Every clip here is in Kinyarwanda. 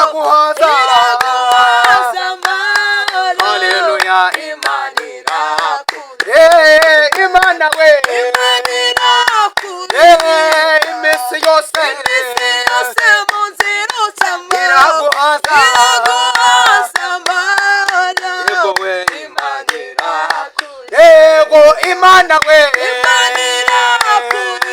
iraguhoza amahoro. haleluya Imana irakunda, Imana we Imana irakunda, iminsi yose iminsi yose mu nzira ucamo iraguhoza iraguhoza amahoro. yego we Imana irakunda, yego Imana we Imana irakunda,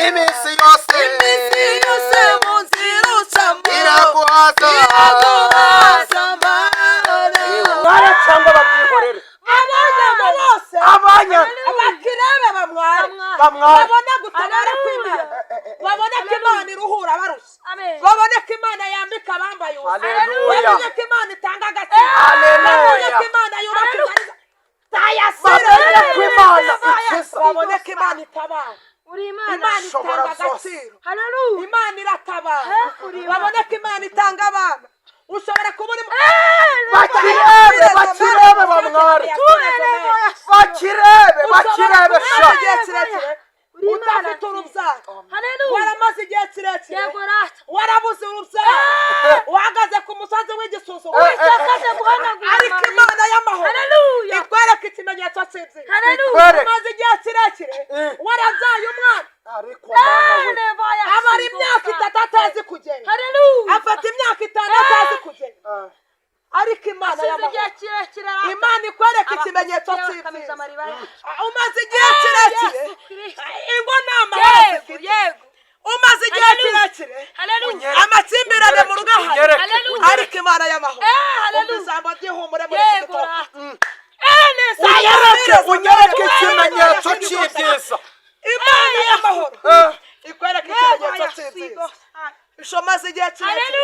iminsi yose iminsi yose mu nzira ucamo iraguhoza iraguhoza amahoro. baracanga babyihorera Abanyama bose abanya abakirebe bamware bamware babona gutabara kw'Imana, babona ko Imana iruhura abarushye, babona ko Imana yambika abambaye ubusa, Haleluya. babona ko Imana itanga agaciro, Haleluya. babona ko Imana yubaka inzira babona tayasire, ko Imana ikiza babona ko Imana itabara, Imana Ishobora itanga byose. agaciro, Imana iratabara, babona ko Imana itanga abana. Ushobora kubona bakirebe bamware bakirebe sha igihe kirekire udafite urubyaro, waramaze igihe kirekire warabuze urubyaro, uhagaze ku musozi w'igisuzuguro, ariko Imana y'amahoro ikwereka ikimenyetso cy'inzira. Umaze igihe kirekire warabyaye umwana, ariko Mana we amara imyaka 3 atazi kugenda, afata imyaka 5 atazi kugenda, ariko Imana y'amahoro Imana ikwereka ikimenyetso cy'ibyiza. Umaze igihe kirekire ingo n'amahoro zifite, umaze igihe kirekire amakimbirane mu rugo ahari, ariko Imana y'amahoro umva ijambo ry'ihumure muri iki gitondo. unyereke ikimenyetso cy'ibyiza Imana y'amahoro ikwereka ikimenyetso cy'ibyiza. Umaze igihe kirekire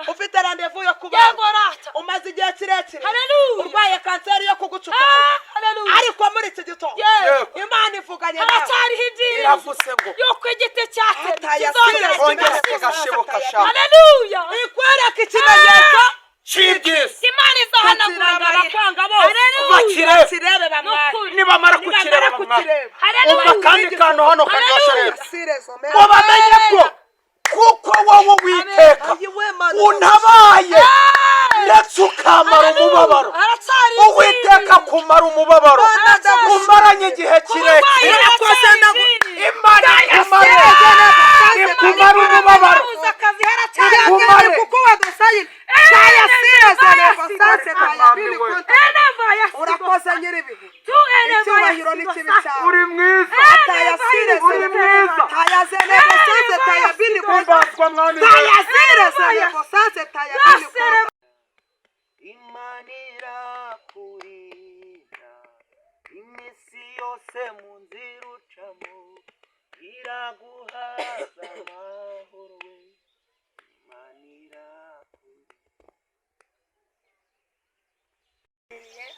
ufite randevu yo kubaga, umaze igihe kirekire urwaye kanseri yo kugucuka, ariko muri iki gitondo Imana ivuganye nawe, iravuze ngo yuko igiti cyatemwe ongera kigashibuka sha ikwereka ikimenyetso cy'ibyiza Imana izahanagura abakwanga bose bakirebe bamware, nibamara kukireba bamware umva kandi kantu hano karyoshye rero ngo bamenye ko kuko wowe witeka untabaye ndetse ukamara umubabaro, uwiteka kumara umubabaro umaranye igihe kirekire, Imana ikumara umubabaro ikumare urakoze nyiribihe, icyubahiro n'ikibi cyawe, uri mwiza uri mwiza kumbazwa mwami Imana irakurinda iminsi yose mu nzira ucamo iraguhaza amahoro we. Imana irakurinda.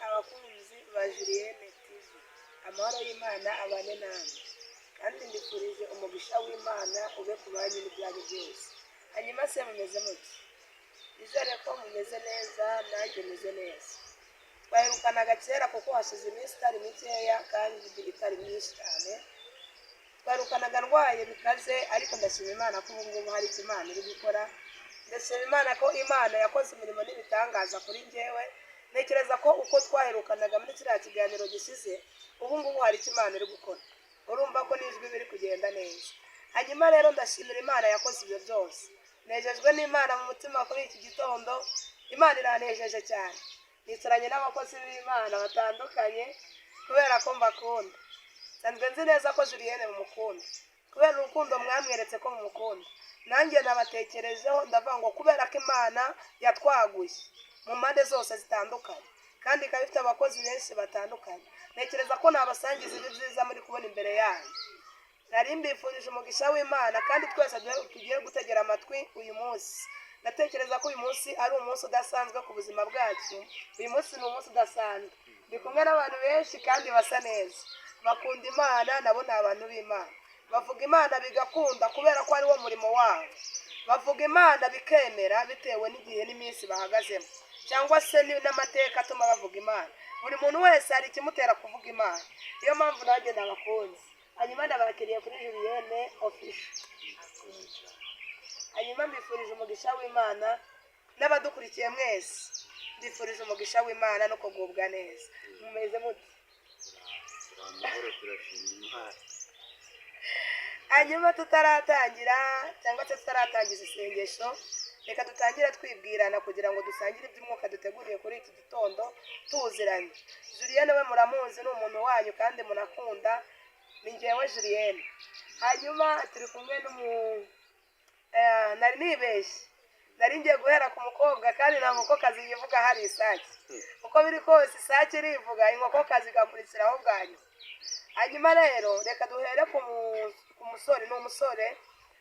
Abakunzi ba Julienne TV, amahoro y'Imana abane namwe, kandi mbifurije umugisha w'Imana ube ku banyu n'ibyanyu byose. Hanyuma se mumeze muti? Nizere ko mumeze neza, nanjye meze neza. Twaherukanaga kera kuko hashize iminsi itari mikeya kandi itari myinshi cyane. Twaherukanaga ndwaye bikaze, ariko ndashima Imana ko ubu ngubu hari icyo Imana iri gukora. Ndashima Imana ko Imana yakoze imirimo n'ibitangaza kuri njyewe. Ntekereza ko uko twaherukanaga muri kiriya kiganiro gishize, ubu ngubu hari icyo Imana iri gukora. Urumva ko n'ijwi biri kugenda neza. Hanyuma rero ndashimira Imana yakoze ibyo byose. Nejejwe n'Imana mu mutima kuri iki gitondo. Imana iranejeje cyane. Nicaranye n'abakozi b'Imana batandukanye kubera ko mbakunda. Nsanzwe nzi neza ko Julienne mumukunda, kubera urukundo mwamweretse ko mumukunda. Nanjye nabatekerejeho ndavuga ngo kubera ko Imana yatwaguye mu mpande zose zitandukanye, kandi ikaba ifite abakozi benshi batandukanye, ntekereza ko nabasangiza ibi byiza muri kubona imbere yanyu. Nari mbifurije umugisha w'Imana, kandi twese tugiye gutegera amatwi uyu munsi. Natekereza ko uyu munsi ari umunsi udasanzwe ku buzima bwacu. Uyu munsi ni umunsi udasanzwe. Ndi kumwe n'abantu benshi kandi basa neza, bakunda Imana, nabo ni abantu b'Imana. Bavuga Imana bigakunda kubera ko ari wo murimo wabo. Bavuga Imana bikemera bitewe n'igihe n'iminsi bahagazemo, cyangwa se n'amateka atuma bavuga Imana. Buri muntu wese hari ikimutera kuvuga Imana. Niyo mpamvu nanjye nabakunze. Hanyuma ndabakiriye kuri Julienne Official. Hanyuma mbifurije umugisha w'Imana, n'abadukurikiye mwese ndifurije umugisha w'Imana no kugubwa neza. Mumeze mute? Hanyuma tutaratangira cyangwa se tutaratangiza isengesho, reka dutangire twibwirana kugira ngo dusangire iby'umwuka duteguriye kuri iki gitondo tuziranye. Julienne we muramuzi, ni umuntu wanyu kandi munakunda, ni njyewe Julienne. Hanyuma turi kumwe nari nibeshye, nari ngiye guhera ku mukobwa kandi nta mukokazi yivuga hari isake. Uko biri kose isake irivuga, inkokokazi igakurikiraho bwanyu. Hanyuma rero reka duhere ku musore, ni umusore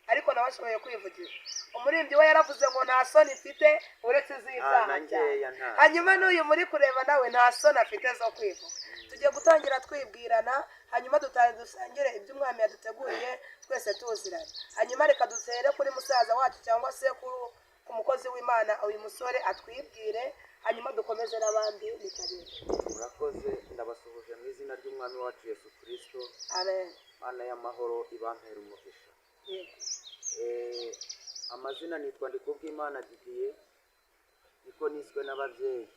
ariko nawe ashoboye kwivugira. Umurimbyi we yaravuze ngo nta soni mfite uretse iz'ibyaha byanjye. Hanyuma n'uyu muri kureba nawe nta soni afite zo kwivuga. Tugiye gutangira twibwirana, hanyuma dusangire iby'umwami yaduteguriye twese tuziranye. Hanyuma reka duhere kuri musaza wacu cyangwa se ku mukozi w'Imana, uyu musore atwibwire, hanyuma dukomeze n'abandi bitabira. Murakoze, ndabasuhuje mu izina ry'umwami wacu Yesu Kristo. Amen. Mana y'amahoro ibampera umugisha. Amazina nitwa Ndikubwimana Didier, niko niswe n'ababyeyi.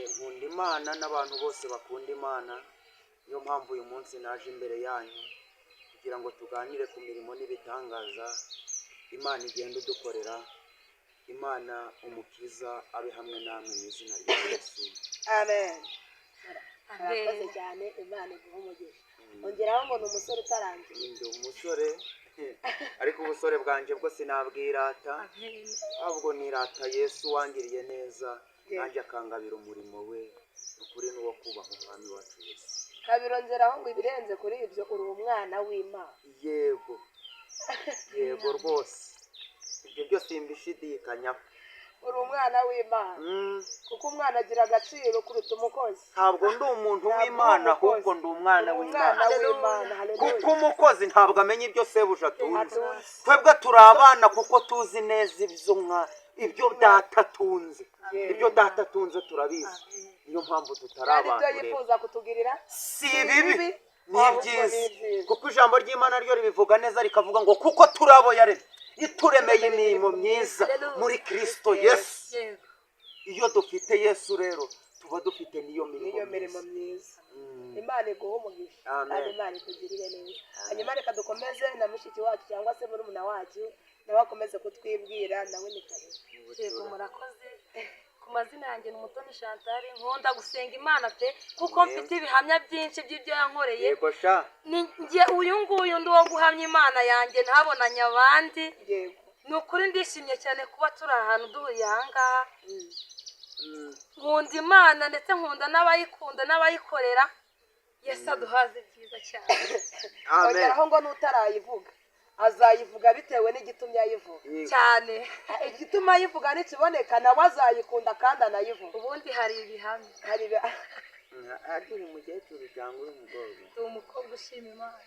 Nkunda Imana n'abantu bose bakunda Imana, niyo mpamvu uyu munsi naje imbere yanyu kugira ngo tuganire ku mirimo n'ibitangaza Imana igenda udukorera. Imana umukiza abe hamwe namwe mu izina rya Yesu. Amen. Murakoze cyane, Imana iguhe umugisha. Ongeraho ngo ni umusore utarangiye. Ndi umusore ariko ubusore bwanjye bwo sinabwirata, ahubwo nirata Yesu wangiriye neza nanjye akangabira umurimo we. Ukuri n'uwo kubaha umwami wacu Yesu. Kabirongeraho ngo ibirenze kuri ibyo uri umwana w'Imana. Yego yego rwose, ibyo byose simbishidikanyaho. Uri umwana w'Imana, kuko umwana agira agaciro kuruta umukozi. Ntabwo ndi umuntu w'Imana, ahubwo ndi umwana w'Imana. Kuko umukozi ntabwo amenya ibyo sebuja atunze. Twebwe turi abana kuko tuzi neza ibyo data atunze. Ibyo data atunze turabizi, niyo mpamvu tutari abantu rero. Ibyo yifuza kutugirira si bibi, ni byiza, kuko ijambo ry'Imana ryo ribivuga neza rikavuga ngo kuko turi abo yaremye ituremeye imirimo myiza muri Kristo Yesu. Iyo dufite Yesu rero tuba dufite niyo mirimo myiza. Imana iguhe umugisha kandi Imana itugirire neza. Hanyuma reka dukomeze na mushiki wacu cyangwa se murumuna wacu, nawe akomeze kutwibwira, nawe ni karibu. Yego murakoze. Ku mazina yanjye ni Umutoni Chantal, nkunda gusenga Imana pe kuko mfite ibihamya byinshi by'ibyo yankoreye. Yego sha. Njye uyu nguyu ndi wo guhamya Imana yanjye ntabonanye abandi. Yego. Ni ukuri ndishimye cyane kuba turi ahantu duhuye aha ngaha. Nkunda Imana ndetse nkunda n'abayikunda n'abayikorera. Yesu aduhaze byiza cyane. Amen. Ongeraho ngo n'utarayivuga azayivuga bitewe n'igitumye ayivuga cyane. Igituma ayivuga nikiboneka nawe azayikunda kandi anayivuga. Ubundi hari ibihamya. Ari umukecuru cyangwa uri umukobwa? Ndi umukobwa ushima Imana.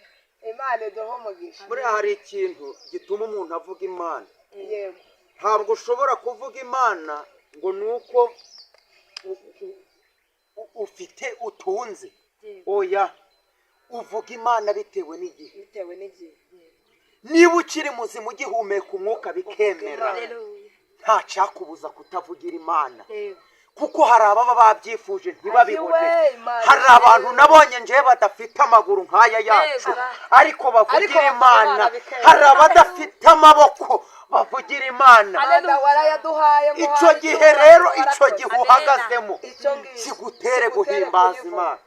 Imana iduhe umugisha. Buriya hari ikintu gituma umuntu avuga Imana. Yego. Ntabwo ushobora kuvuga Imana ngo ni uko ufite utunze. Oya, uvuga Imana bitewe n'igihe. Bitewe n'igihe. Niba ukiri muzima ugihumeka umwuka bikemera, nta cyakubuza kutavugira Imana. Kuko hari ababa babyifuje ntibabibone. Hari abantu nabonye nje badafite amaguru nk'aya yacu ariko bavugira Imana. Hari abadafite amaboko bavugira Imana. Icyo gihe rero icyo gihe uhagazemo kigutere guhimbaza Imana.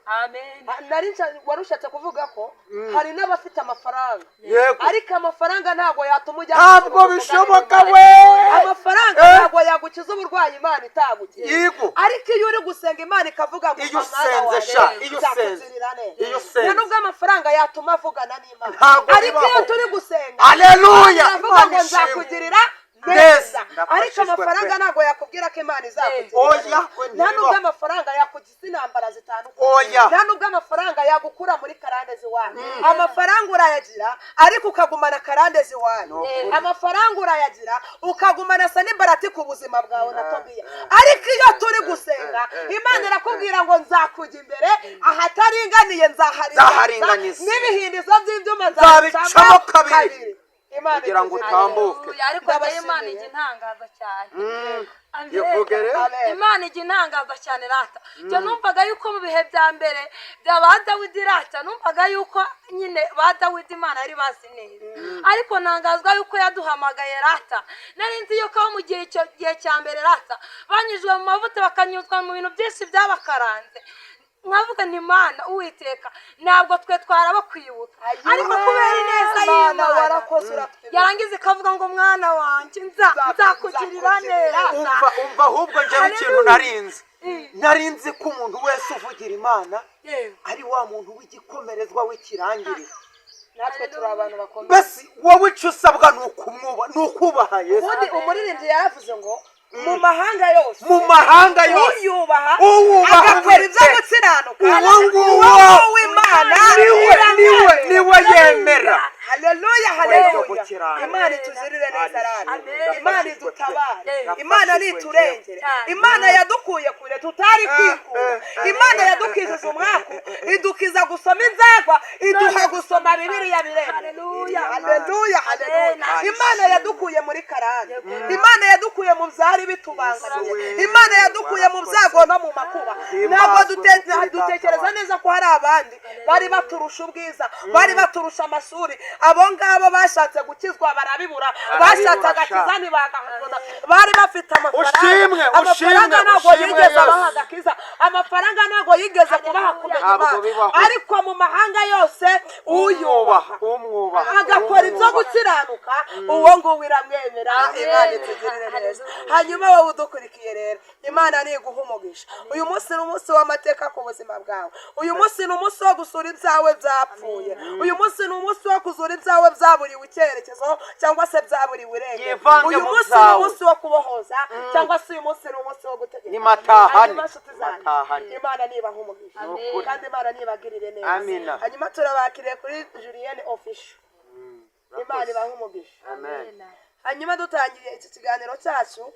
Wari ushatse kuvuga ko hari n'abafite amafaranga, Yego. ariko amafaranga ntabwo yatuma ujya. Ntabwo bishoboka we. Amafaranga ntabwo yagukiza uburwayi Imana itagukiza. Ariko iyo uri gusenga Imana ikavuga ngo iyo usenze sha, iyo usenze nubwo amafaranga yatuma avugana n'Imana, Ntabwo ariko bibaho. iyo turi gusenga Haleluya, avuga ngo nzakugirira neza, ariko amafaranga ntabwo yakubwira ko Imana izakugirira. Oya, nta nubwo amafaranga yakugiza intambara zitandukanye. Oya. Nta nubwo amafaranga yagukura muri karande ziwanyu. Amafaranga urayagira ariko ukagumana karande ziwanyu. Amafaranga urayagira ukagumana sanibarati ku buzima bwawe na Tobiya. Ariko iyo turi gusenga Imana irakubwira ngo nzakujya imbere, ahataringaniye nzaharinganiza, n'ibihindizo by'ibyuma nzabicamo kabiri. kugira ngo utambuke. ariko njye Imana ijya intangaza cyane. Yivugere. Imana ijya intangaza cyane rata. Njye numvaga yuko mu bihe bya mbere bya ba Dawidi rata, numvaga yuko nyine ba Dawidi Imana yari bazi neza, ariko ntangazwa yuko yaduhamagaye rata. Nari nzi yuko mu gihe cya mbere rata banyujwe mu mavuta bakanyuzwa mu bintu byinshi byabakaranze, nkavuga nti Imana Uwiteka ntabwo twe twaraba kwibuka, ariko kubera ineza y'Imana yarangiza ikavuga ngo mwana wanjye nzakugirira neza. Umva ahubwo njyewe ikintu narinzi ko umuntu wese uvugira Imana ari wa muntu w'igikomerezwa w'ikirangirire. natwe turi abantu bakomeye. Basi wowe icyo usabwa ni ukubaha Yesu. ubundi umuririmbyi yaravuze ngo mu mahanga yose uyubaha agakora ibyo gukiranuka uwo w'Imana niwe yemera. haleluya haleluya. Imana ituzirire neza rani, Imana idutabare, Imana niturengere, Imana yadukuye kure tutari kwikura, Imana yadukijije umwaku, idukiza gusoma inzagwa, iduha gusoma Bibiliya biremye. Haleluya haleluya haleluya. Imana yadukuye muri karande, Imana yadukuye mu byari bitubangamiye, Imana yadukuye mu byago no mu makuba. Ntabwo dutekereza neza ko hari abandi bari baturusha ubwiza, bari baturusha amashuri, abo ngabo bashatse gukizwa barabibura, bashatse agakiza ntibagakunda, bari bafite amafaranga, amafaranga ntabwo yigeze abaha agakiza, amafaranga ntabwo yigeze kubaha kumenya, ariko mu mahanga yose uyubaha agakora ibyo gukiranuka uwo nguwo iramwemera. Imana itugirire neza. Hanyuma wowe udukurikiye rero, Imana niguha umugisha. Uyu munsi ni umunsi w'amateka ku buzima bwawe, uyu munsi ni umunsi wo gusura ibyawe byapfuye, uyu munsi ni umunsi wo kuzura ibyawe byaburiwe icyerekezo cyangwa se byaburiwe irengero, uyu munsi ni umunsi wo kubohoza cyangwa se uyu munsi ni umunsi wo gutegeka. Ni matahane. Imana nibaha umugisha kandi Imana nibagirire neza. Hanyuma turabakiriye kuri Julienne Official. Imana ibaha umugisha. Hanyuma dutangiriye iki kiganiro cyacu,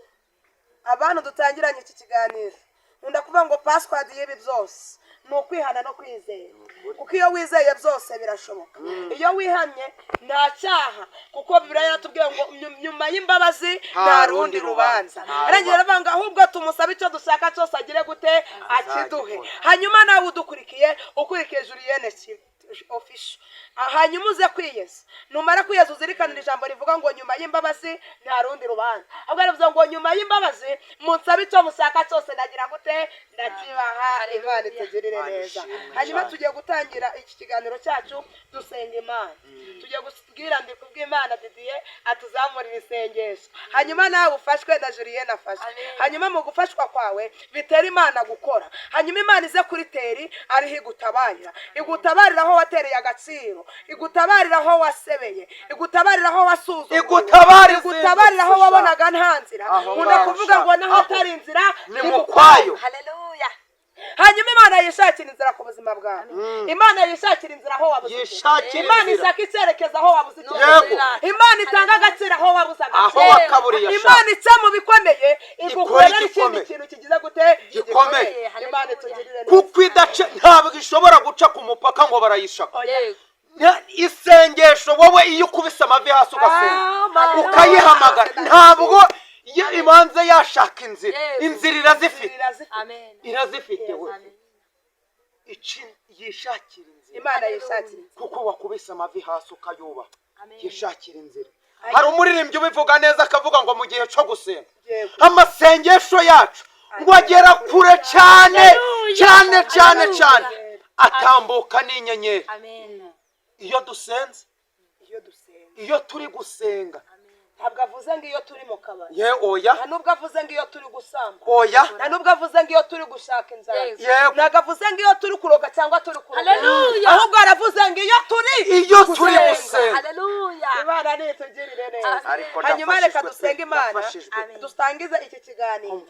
abantu dutangiranye iki kiganiro nkunda kuvuga ngo password y'ibi byose ni ukwihana no kwizera, kuko iyo wizeye byose birashoboka. Iyo wihanye nta cyaha, kuko Bibiliya yaratubwiye ngo nyuma y'imbabazi nta rundi rubanza. Arangije aravuga ngo ahubwo tumusabe icyo dushaka cyose agire gute akiduhe. Hanyuma nawe udukurikiye ukurikiye Julienne Official, hanyuma uze kwiyeza, numara kwiyeza uzirikanira ijambo rivuga ngo nyuma y'imbabazi nta rundi rubanza. Ahubwo aravuze ngo nyuma y'imbabazi munsabe icyo mushaka cyose ndagira gute ndakibaha. Imana itugirire neza. Hanyuma tugiye gutangira iki kiganiro cyacu dusenga Imana, tugiye kubwira ndi kubw'Imana Didier atuzamurira isengesho, hanyuma nawe ufashwe na Julienne afashwe. Hanyuma mu gufashwa kwawe bitera Imana gukora, hanyuma Imana ize kuri teri ariho igutabarira, igutabarira aho watereye agaciro, igutabarira aho wasebeye, igutabarira aho wasuzumye, igutabarira aho wabonaga nta nzira. Nkunda kuvuga ngo naho atari inzira ni mu kwayo. Haleluya. Hanyuma Imana yishakira inzira ku buzima bwawe, Imana yishakira inzira aho wabuze, Imana ishaka icyerekezo aho wabuze, Imana itanga agaciro aho wabuze agaciro, Imana ica mu bikomeye igukorera ikindi kintu kigize gute gikomeye. Imana itugirire neza, kuko idace ntabwo ishobora guca ku mupaka ngo barayishaka. Isengesho wowe iyo ukubise amavi hasi ugasenga ukayihamagara, ntabwo iyo imanze yashaka inzira irazifite we yishakira inzira. Imana yishakira, kuko wakubise amavi hasi ukayubaha yishakira inzira. Hari umuririmbyi ubivuga neza akavuga ngo mu gihe cyo gusenga amasengesho yacu ngo agera kure cyane cyane cyane cyane, atambuka n'inyenyeri. Iyo dusenze, iyo turi gusenga, ntabwo avuze ngo iyo turi mu kabari, oya, nta nubwo avuze ngo iyo turi gusamba, oya, nta nubwo avuze ngo iyo turi gushaka inzara, ntabwo avuze ngo iyo turi kuroga cyangwa turi kuroga, ahubwo aravuze ngo iyo turi gusenga. Haleluya. Imana nitugirire neza. Hanyuma reka dusenge Imana dutangize iki kiganiro.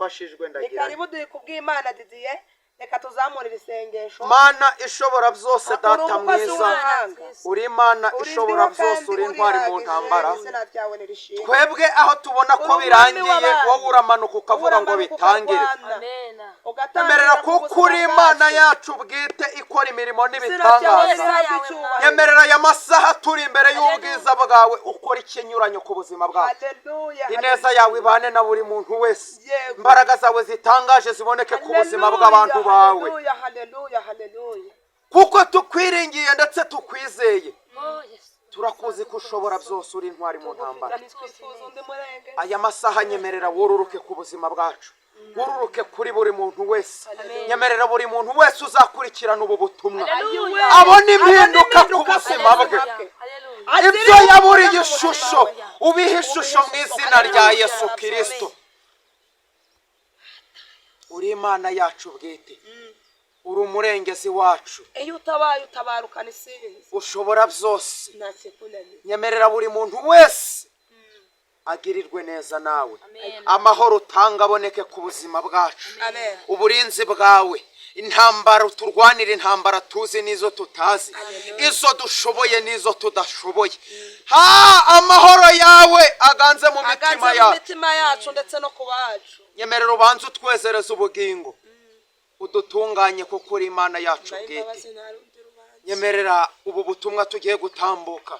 Ni karibu duhe kubw'Imana Didier, reka tuzamurire isengesho. mana ishobora byose Uri data umukozi mwiza w'ubuhanga. uri imana Uri ishobora ndiho byose kandi uri intwari mu urihagije, ntambara izina ryawe nirishimwe. twebwe aho tubona ko Uri birangiye umwami w'abami. wowe uramanuka ukavuga ngo Uramanuka bitangire ukarwana. amena nyemerera Ugatangira kuko uri ubuzima imana bwacu. yacu bwite ikora imirimo Izina ryawe n'ibitangaza rihabwe icyubahiro. nyemerera aya masaha turi imbere y'ubwiza bwawe ukora ikinyuranyo ku buzima bwacu Haleluya. ineza yawe ibane na buri muntu wese Yego. imbaraga zawe zitangaje ziboneke ku buzima bw'abantu bawe Haleluya, haleluya, haleluya. kuko tukwiringiye ndetse tukwizeye oh yes turakuzi ko ushobora byose uri intwari mu ntambara Nitwifuza undi murenge. aya masaha nyemerera wururuke ku buzima bwacu wururuke kuri buri muntu wese nyemerera buri muntu wese uzakurikirana ubu butumwa haleluya abona impinduka ku buzima bwe haleluya ibyo yaburiye ishusho ubihe ishusho mu izina rya Yesu Kristo uri imana yacu bwite uri umurengezi wacu Iyo utabaye utabarukana isinzi. ushobora byose Nta kikunaniye. nyemerera buri muntu wese agirirwe neza nawe amahoro utanga aboneke ku buzima bwacu Amen. uburinzi bwawe intambara turwanira intambara tuzi n'izo tutazi izo dushoboye n'izo tudashoboye amahoro yawe aganze mu mitima Aganze mu yacu mitima yacu ndetse no ku bacu. nyemerera ubanze utwezereza ubugingo udutunganye kuko uri imana yacu bwite Imbabazi nta rundi rubanza. nyemerera ubu butumwa tugiye gutambuka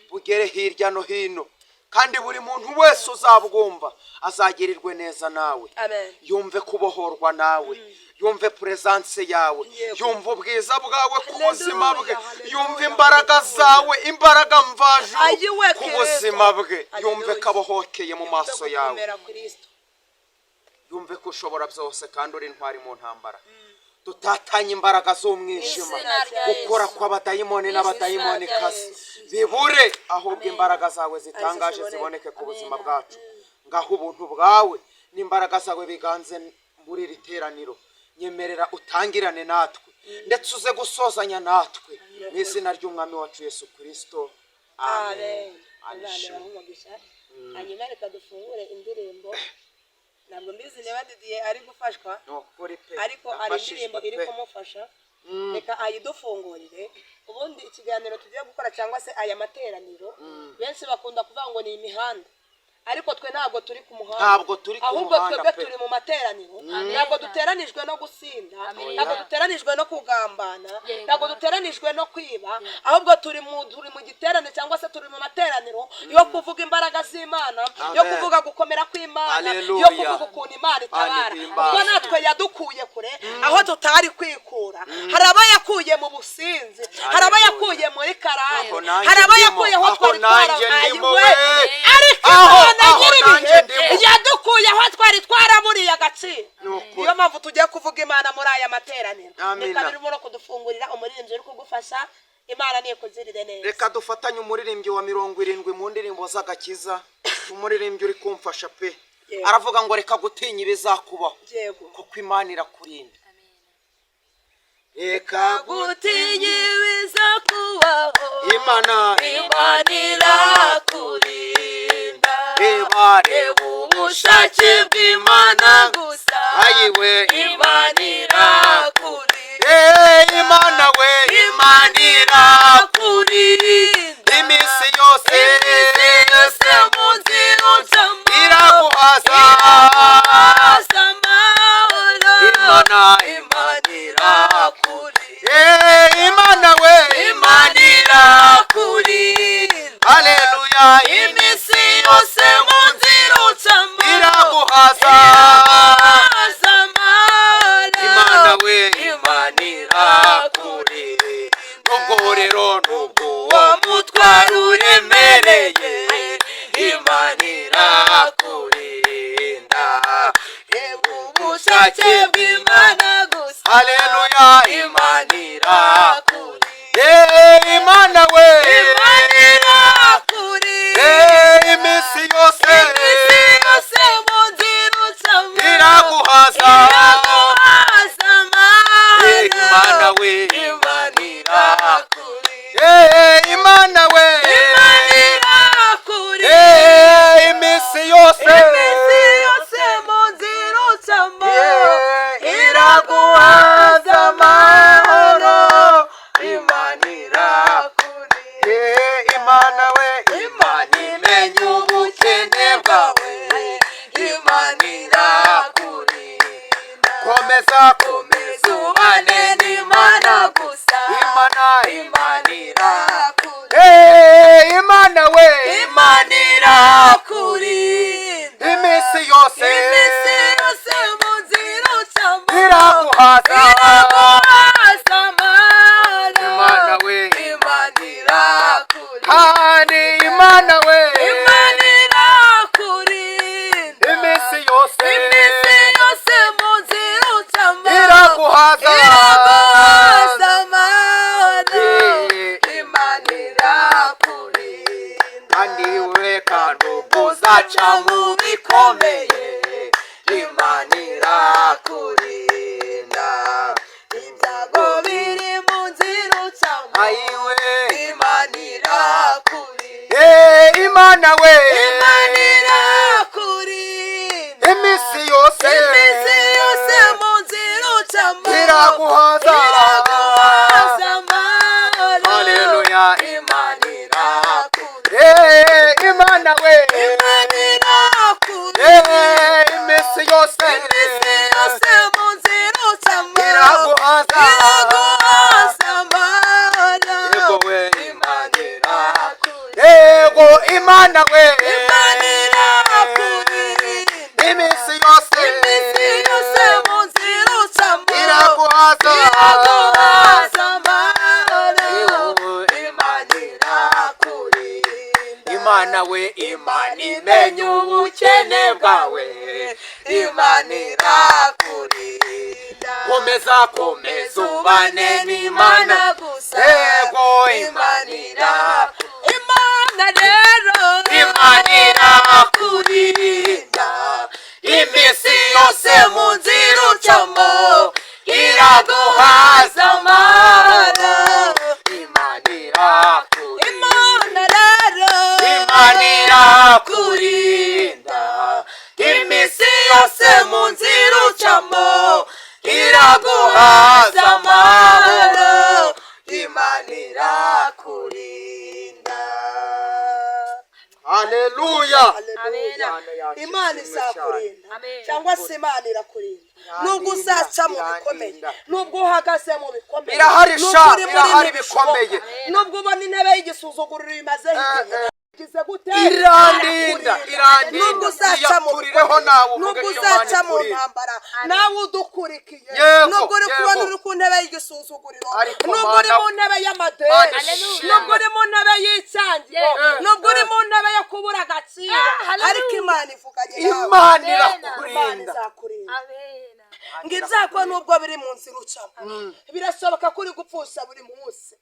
bugere hirya no hino kandi buri muntu wese uzabwumva azagirirwe neza nawe Amen. yumve kubohorwa nawe yumve presence yawe Yego. yumve ubwiza bwawe ku buzima bwe Hallelujah, yumve imbaraga zawe imbaraga mvajuru Ayiwe ku Kristo. buzima bwe yumve Hallelujah. kabohokeye mu maso yawe Gukomera Kristo. yumve ko ushobora byose kandi uri intwari mu ntambara dutatanye imbaraga z'umwijima Izina rya gukora Yesu. kw'abadayimoni n'abadayimoni Izina rya kazi Yesu. bibure ahubwo imbaraga zawe zitangaje Amen. ziboneke ku buzima bwacu ngaho ubuntu bwawe n'imbaraga zawe biganze muri iri teraniro nyemerera utangirane natwe ndetse uze gusozanya natwe mu izina ry'umwami wacu Yesu Kristo amen Hanyuma reka dufungure indirimbo. Ntabwo mbizi niba Didier ari gufashwa, ariko hari indirimbo iri kumufasha. Reka ayidufungurire. Ubundi ikiganiro tugiye gukora cyangwa se aya materaniro benshi bakunda kuvuga ngo ni imihanda, ariko twe ntabwo turi ku muhanda, Ntabwo turi ku ahubwo muhanda twebwe pe. turi mu materaniro. Ntabwo duteranijwe no gusinda, ntabwo duteranijwe no kugambana, ntabwo duteranijwe no kwiba, ahubwo turi mu giterane cyangwa se turi mu materaniro yo kuvuga imbaraga z'Imana, yo kuvuga gukomera kw'Imana, yo kuvuga ukuntu Imana itabara. Kuko natwe yadukuye kure aho tutari kwikura. Hari abo yakuye mu businzi, hari abo yakuye muri karande, hari abo yakuye aho twari twarabaye, ariko yadukuye aho twari twaraburiye agaciro. Niyo mpamvu tugiye kuvuga Imana muri aya materaniro. Reka birimo no kudufungurira umuririmbyi uri kugufasha. Imana niyo kuzirire neza. reka dufatanye umuririmbyi wa 70 mu ndirimbo z'agakiza umuririmbyi uri kumfasha pe Yego. aravuga ngo reka gutinya ibizakubaho Yego. kuko Imana irakurinda reka Gutinya ibizakubaho, Imana irakurinda. reba ubushake bw'Imana gusa, ayiwe Imana irakurinda. Imana we Imana irakurinda iminsi yose mu nzira ucamo, iraguhaza Imana irakurinda. Imana we Imana irakurinda haleluya iminsi yose mu nzira ucamo iraguhaza Imana we Imana irakurinda nubwo rero nubwo uwo mutwaro uremereye Imana irakurinda ubushake bw'Imana gusa haleluya Imana irakurinda Imana we Imana irakurinda iminsi yose mu nzira ucamo iraguhaza Imana we Imana irakurinda Imana we Imana irakurinda iminsi yose mu nzira ucamo iraguhaza komeza komeza ubane n'Imana gusa Imana irakure Imana we Imana irakurinda iminsi yose mu nzira ucamo iraguhaza Imana we Imana irakurinda kandi Imana we Imana irakurinda iminsi yose mu nzira ucamo iraguhaza Imana irakurinda kandi we kandi uzaca mu bikomeye Imana irakurinda ibyago biri mu nzira ucamo ayiwe Imana irakurinda Imana we Imana irakurinda iminsi yose mu nzira ucamo iraguhaza Haleluya Imana irakurinda Imana we Imana irakurinda iminsi yose mu nzira ucamo iraguhaza Yego we Imana irakurinda yego Imana we Imana irakurinda iminsi yose mu nzira ucamo iraguhaza Imana irakurinda Imana we Imana imenya ubukene bwawe Imana irakurinda komeza ubane n'Imana gusa yego Imana irakurinda Imana rero Imana irakurinda iminsi yose mu nzira ucamo iraguhaza amara Imana irakurinda Imana rero Imana irakurinda iminsi yose mu nzira ucamo iraguhaza amahoro Imana irakurinda haleluya Imana izakurinda cyangwa se Imana irakurinda nubwo uzaca mu bikomeye nubwo uhagaze mu bikomeye birahari sha birahari bikomeye nubwo ubona intebe y'igisuzuguriro imazeho igihe irandinda nubwo uzaca mu nubwo uzaca mu ntambara nawe udukurikiye nubwo uri kubona uri ku ntebe y'igisuzuguriro nubwo uri mu ntebe y'amadeni nubwo uri mu ntebe y'icyangiro nubwo uri mu ntebe yo kubura agaciro ariko Imana ivuganye nawe Imana irakurinda ngo ibyago nubwo biri mu nzira ucamo birashoboka ko uri gupfusha buri munsi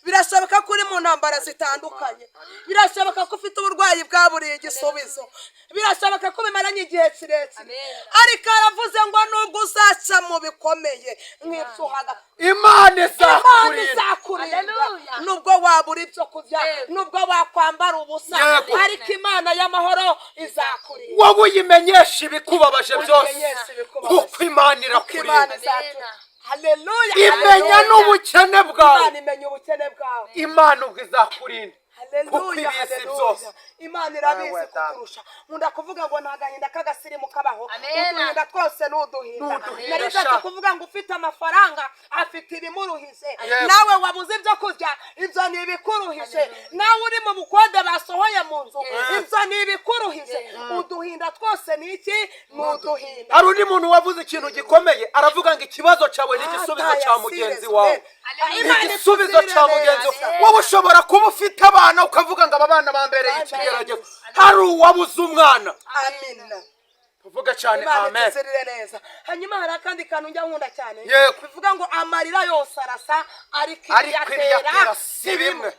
birashoboka ko uri mu ntambara zitandukanye birashoboka ko ufite uburwayi bwaburiye igisubizo birashoboka ko bimaranye igihe kirekire ariko aravuze ngo nubwo uzaca mu bikomeye nk'ibyo uhagaze Imana izakurinda nubwo wabura ibyo kurya nubwo wakwambara ubusa ariko Imana y'amahoro izakurinda wowe uyimenyesha ibikubabaje byose kuko Imana irakurinda haleluya imenya n'ubukene bwawe Imana imenya ubukene bwawe Imana ubwo izakurinda kuko haleluya ibizi byose Imana irabizi kukurusha nkunda kuvuga ngo nta gahinda k'agasirimu kabaho uduhinda twose n'uduhinda narishatse kuvuga ngo ufite amafaranga afite ibimuruhije nawe wabuze ibyo kurya ibyo ni ibikuruhije nawe uri mu bukode basohoye mu nzu ibyo ni ibikuruhije uduhinda twose ni iki ni uduhinda hari undi muntu wavuze ikintu gikomeye aravuga ngo ikibazo cyawe ni igisubizo cya mugenzi wawe igisubizo cya mugenzi wawe wowe ushobora kuba ufite abana ukavuga ngo aba bana bambereye ikigeragezo hari uwabuze umwana amina tuvuga cyane Imana amen ituzirire neza hanyuma hari akandi kantu njya nkunda cyane Yego. bivuga ngo amarira yose arasa ariko ariko ibiyatera si bimwe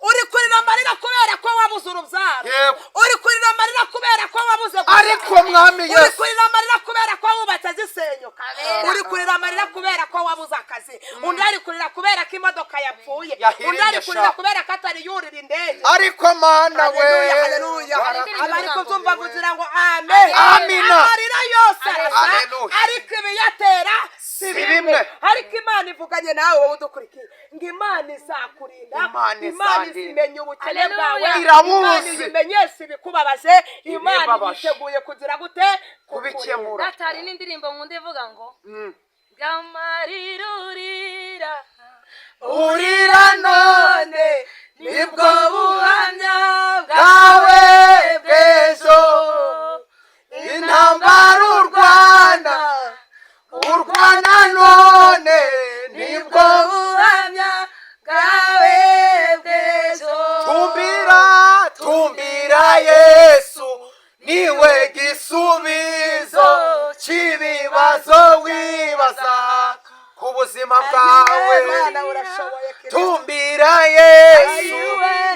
uri kurira amarira kubera ko wabuze urubyaro Yego. uri kurira amarira kubera ko wabuze ariko mwami uri Yesu kurira amarira kubera ko wubatse zisenyuka uri kurira amarira kubera ko wabuze akazi undi ari kurira kubera ko imodoka yapfuye Yahirimye undi ari kurira sha. kubera ko atari yurira indege ariko mana we haleluya abari kubyumva kugira ngo amen Amina. amarira yose arasa Haleluya. ariko ibiyatera si bimwe. ariko imana ivuganye nawe wowe udukurikiye ngo imana izakurinda, Imana imana izandinda. izimenya ubukene bwawe, Haleluya. Irabuzi. imana izimenyesha ibikubabaje, imana Ibibabaje. yiteguye kugira gute kubikemura. Datari n'indirimbo nkunda ivuga ngo gamarirurira urira none nibwo buhamya bwawe bw'ejo, intambara urwana none nibwo buhamya bwawe bw'ejo. Tumbira Yesu niwe gisubizo cy'ibibazo wibaza ku buzima bwawe. Imana urashoboye Kristo. Tumbira Yesu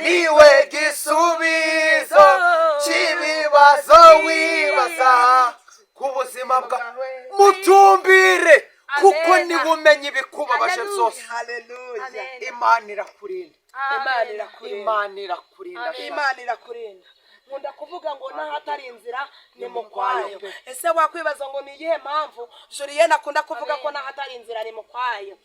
niwe gisubizo cy'ibibazo wibaza ku buzima bwawe. Mutumbire kuko niwe umenya ibikubabaje byose. Haleluya. Imana irakurinda, Imana irakurinda, Imana irakurinda. imana irakurinda. Nkunda kuvuga ngo n'ahatari inzira ni mu kwayo. Ese wakwibaza ngo ni iyihe mpamvu Julienne akunda kuvuga ko n'ahatari inzira ni mu kwayo?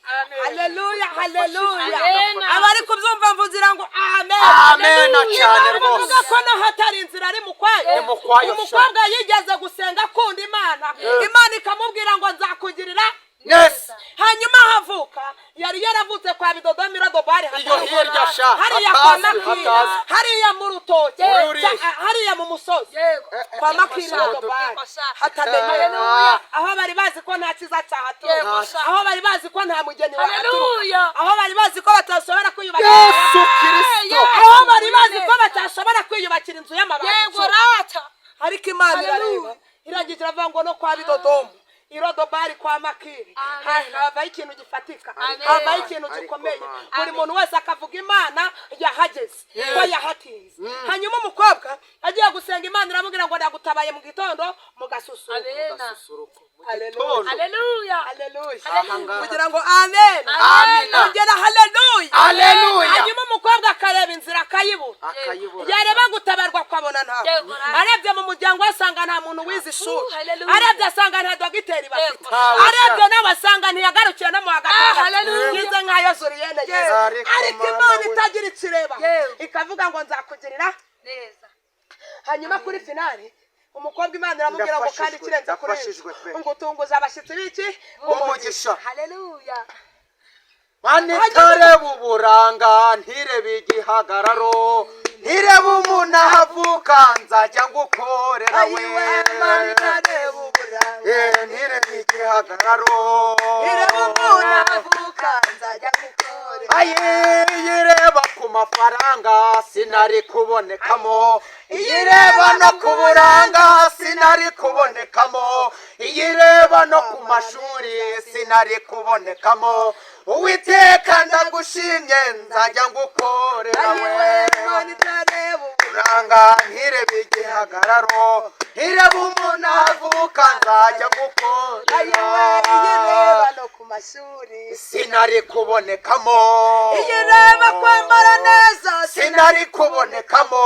Haleluya, haleluya. Amen. Abari kubyumva mvugira ngo amen. Amen cyane rwose. Bavuga ko n'ahatari inzira ari mu kwayo. Ni mu kwayo. Umukobwa yigeze gusenga akunda Imana, Imana ikamubwira ngo nzakugirira Yes. hanyuma havuka yari yaravutse kwa bidodomira dobari Iyo hirya sha, hariya kwa hatazi, Makira, hatazi. hariya mu rutoke, Uri. hariya mu musozi yego kwa Makira dobari hatamenya aho bari bazi ko nta kiza cyahatura, Yego, sha. aho bari bazi ko nta mugeni Haleluya. wahaturuka, aho bari bazi ko batashobora kwiyubakira, Yesu Kristo. aho bari bazi ko batashobora kwiyubakira inzu y'amabati yego icumi. rata ariko Imana Haleluya. irareba iragira iravuga ngo no kwa bidodomu irodobari kwa Makiri Amen. havaho ikintu gifatika, Amen. havaho ikintu Ariko gikomeye, Mana. buri muntu wese akavuga Imana yahageze ko yahatinze. Hanyuma umukobwa agiye gusenga Imana iramubwira ngo ndagutabaye mu gitondo mu gasusuruko. abena Haleluya. haleluya Haleluya. Ahangaha. Kugira ngo amen. Amen. Ongera haleluya. Haleluya. Hanyuma umukobwa akareba inzira akayibura. Akayibura. Yareba gutabarwa akabona ntabwo. Yego, rata. Arebye mu muryango asanga nta muntu wize ishuri. haleluya. Arebye asanga nta dogiteri bafite. Yego. Arebye nawe asanga ntiyagarukiye no mu wa gatandatu. haleluya. Yize nk'ayo Julienne yize. Ariko Ariko Mana Imana we. itagira ikireba. Yego. Ikavuga ngo nzakugirira. neza Hanyuma kuri finali umukobwa Imana iramubwira ngo kandi kirenze kuri Ndafashijwe pe. ngo utunguje abashyitsi b'iki Umugisha. haleluya Ntareba uburanga, ntirebe igihagararo, ntirebe umuntu ahavuka, nzajya ngukorera we. Ntirebe igihagararo, yireba ku mafaranga sinari kubonekamo, iyireba no ku buranga sinari kubonekamo, iyireba no ku mashuri sinari kubonekamo. Uwiteka ndagushimye nzajya ngukorera we. Uranga ntirebe igihagararo, ntirebe umuntu ahavuka, nzajya ngukorera. Sinari kubonekamo, iyireba kwambara neza sinari kubonekamo,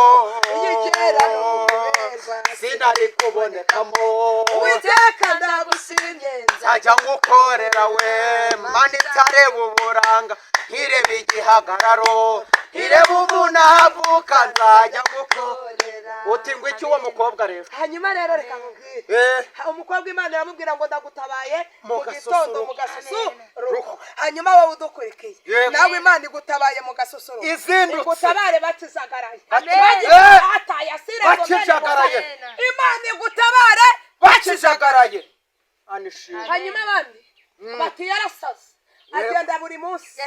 iyigera no kuberwa. sinari kubonekamo. Uwiteka ndagushimye Nzajya ngukorera we. Mana itareba uburanga, ntirebe igihagararo, ntirebe umuntu ahavuka, nzajya ngukorera. Uti ngo iki uwo mukobwa rero? hanyuma rero reka nkubwire Eh, umukobwa Imana iramubwira ngo ndagutabaye Mu mu gitondo mu gasusuruko. gasusuruko. Hanyuma wowe udukurikiye Yego. nawe Imana igutabaye mu gasusuruko, Izindutse. igutabare bakizagaraye, bataye asire Bakijagaraye. Imana igutabare bakijagaraye. Anishimwe. hanyuma abandi bati yarasaze agenda buri munsi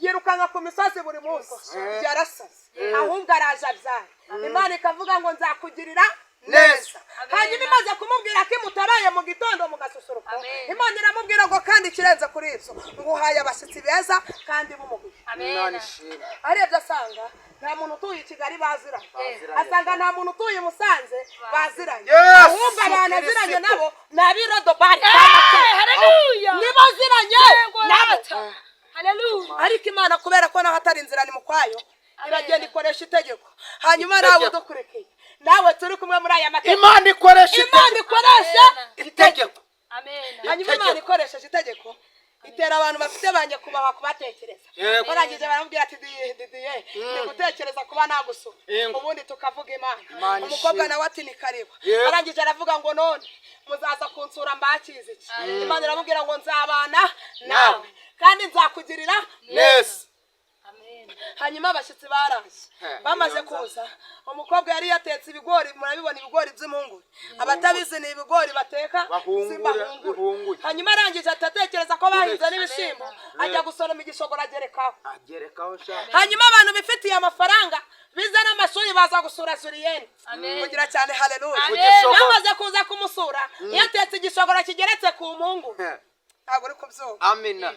yirukanka ku misozi buri munsi yarasaze ahubwo araje abyara. Imana ikavuga ngo nzakugirira neza. Hanyuma imaze kumubwira ko imutabaye mu gitondo mu gasusuruko, Imana iramubwira ngo kandi ikirenze kuri ibyo nguhaye abashyitsi beza kandi b'umugisha. Anishimwe. Arebye asanga nta muntu utuye i Kigali baziranye, asanga nta muntu utuye i Musanze baziranye, Yes, ahubwo abantu aziranye Kristo. nabo ni abirodobari haleluya nibo aziranye nabo. rata haleluya Ariko Imana kubera ko naho atari inzira ni mu kwayo iragenda ikoresha itegeko. Hanyuma nawe udukurikiye nawe turi kumwe muri aya mategeko, Imana ikoresha Imana ikoresha itegeko. amen hanyuma Imana ikoresheje itegeko itera abantu bafite banjye kubaha kubatekereza Yego. barangije baramubwira ati didiye ni gutekereza kuba nagusura Yego. ubundi tukavuga Imana Imana umukobwa ishimwe. nawe ati ni karibu Yego. barangije aravuga ngo none muzaza kunsura mbakize iki Imana iramubwira ngo nzabana nawe kandi nzakugirira neza. hanyuma abashyitsi baraje bamaze kuza umukobwa yari yatetse ibigori murabibona ibigori by'impungure abatabizi ni ibigori bateka bihunguye. hanyuma arangije atatekereza ko bahinze n'ibishyimbo ajya gusoroma igishogoro agerekaho sha. hanyuma abantu bifitiye amafaranga bize n'amashuri baza gusura Juliyene kugira cyane haleluya yamaze kuza kumusura yatetse igishogoro kigeretse ku mpungure ntabwo uri kubyumva Amina.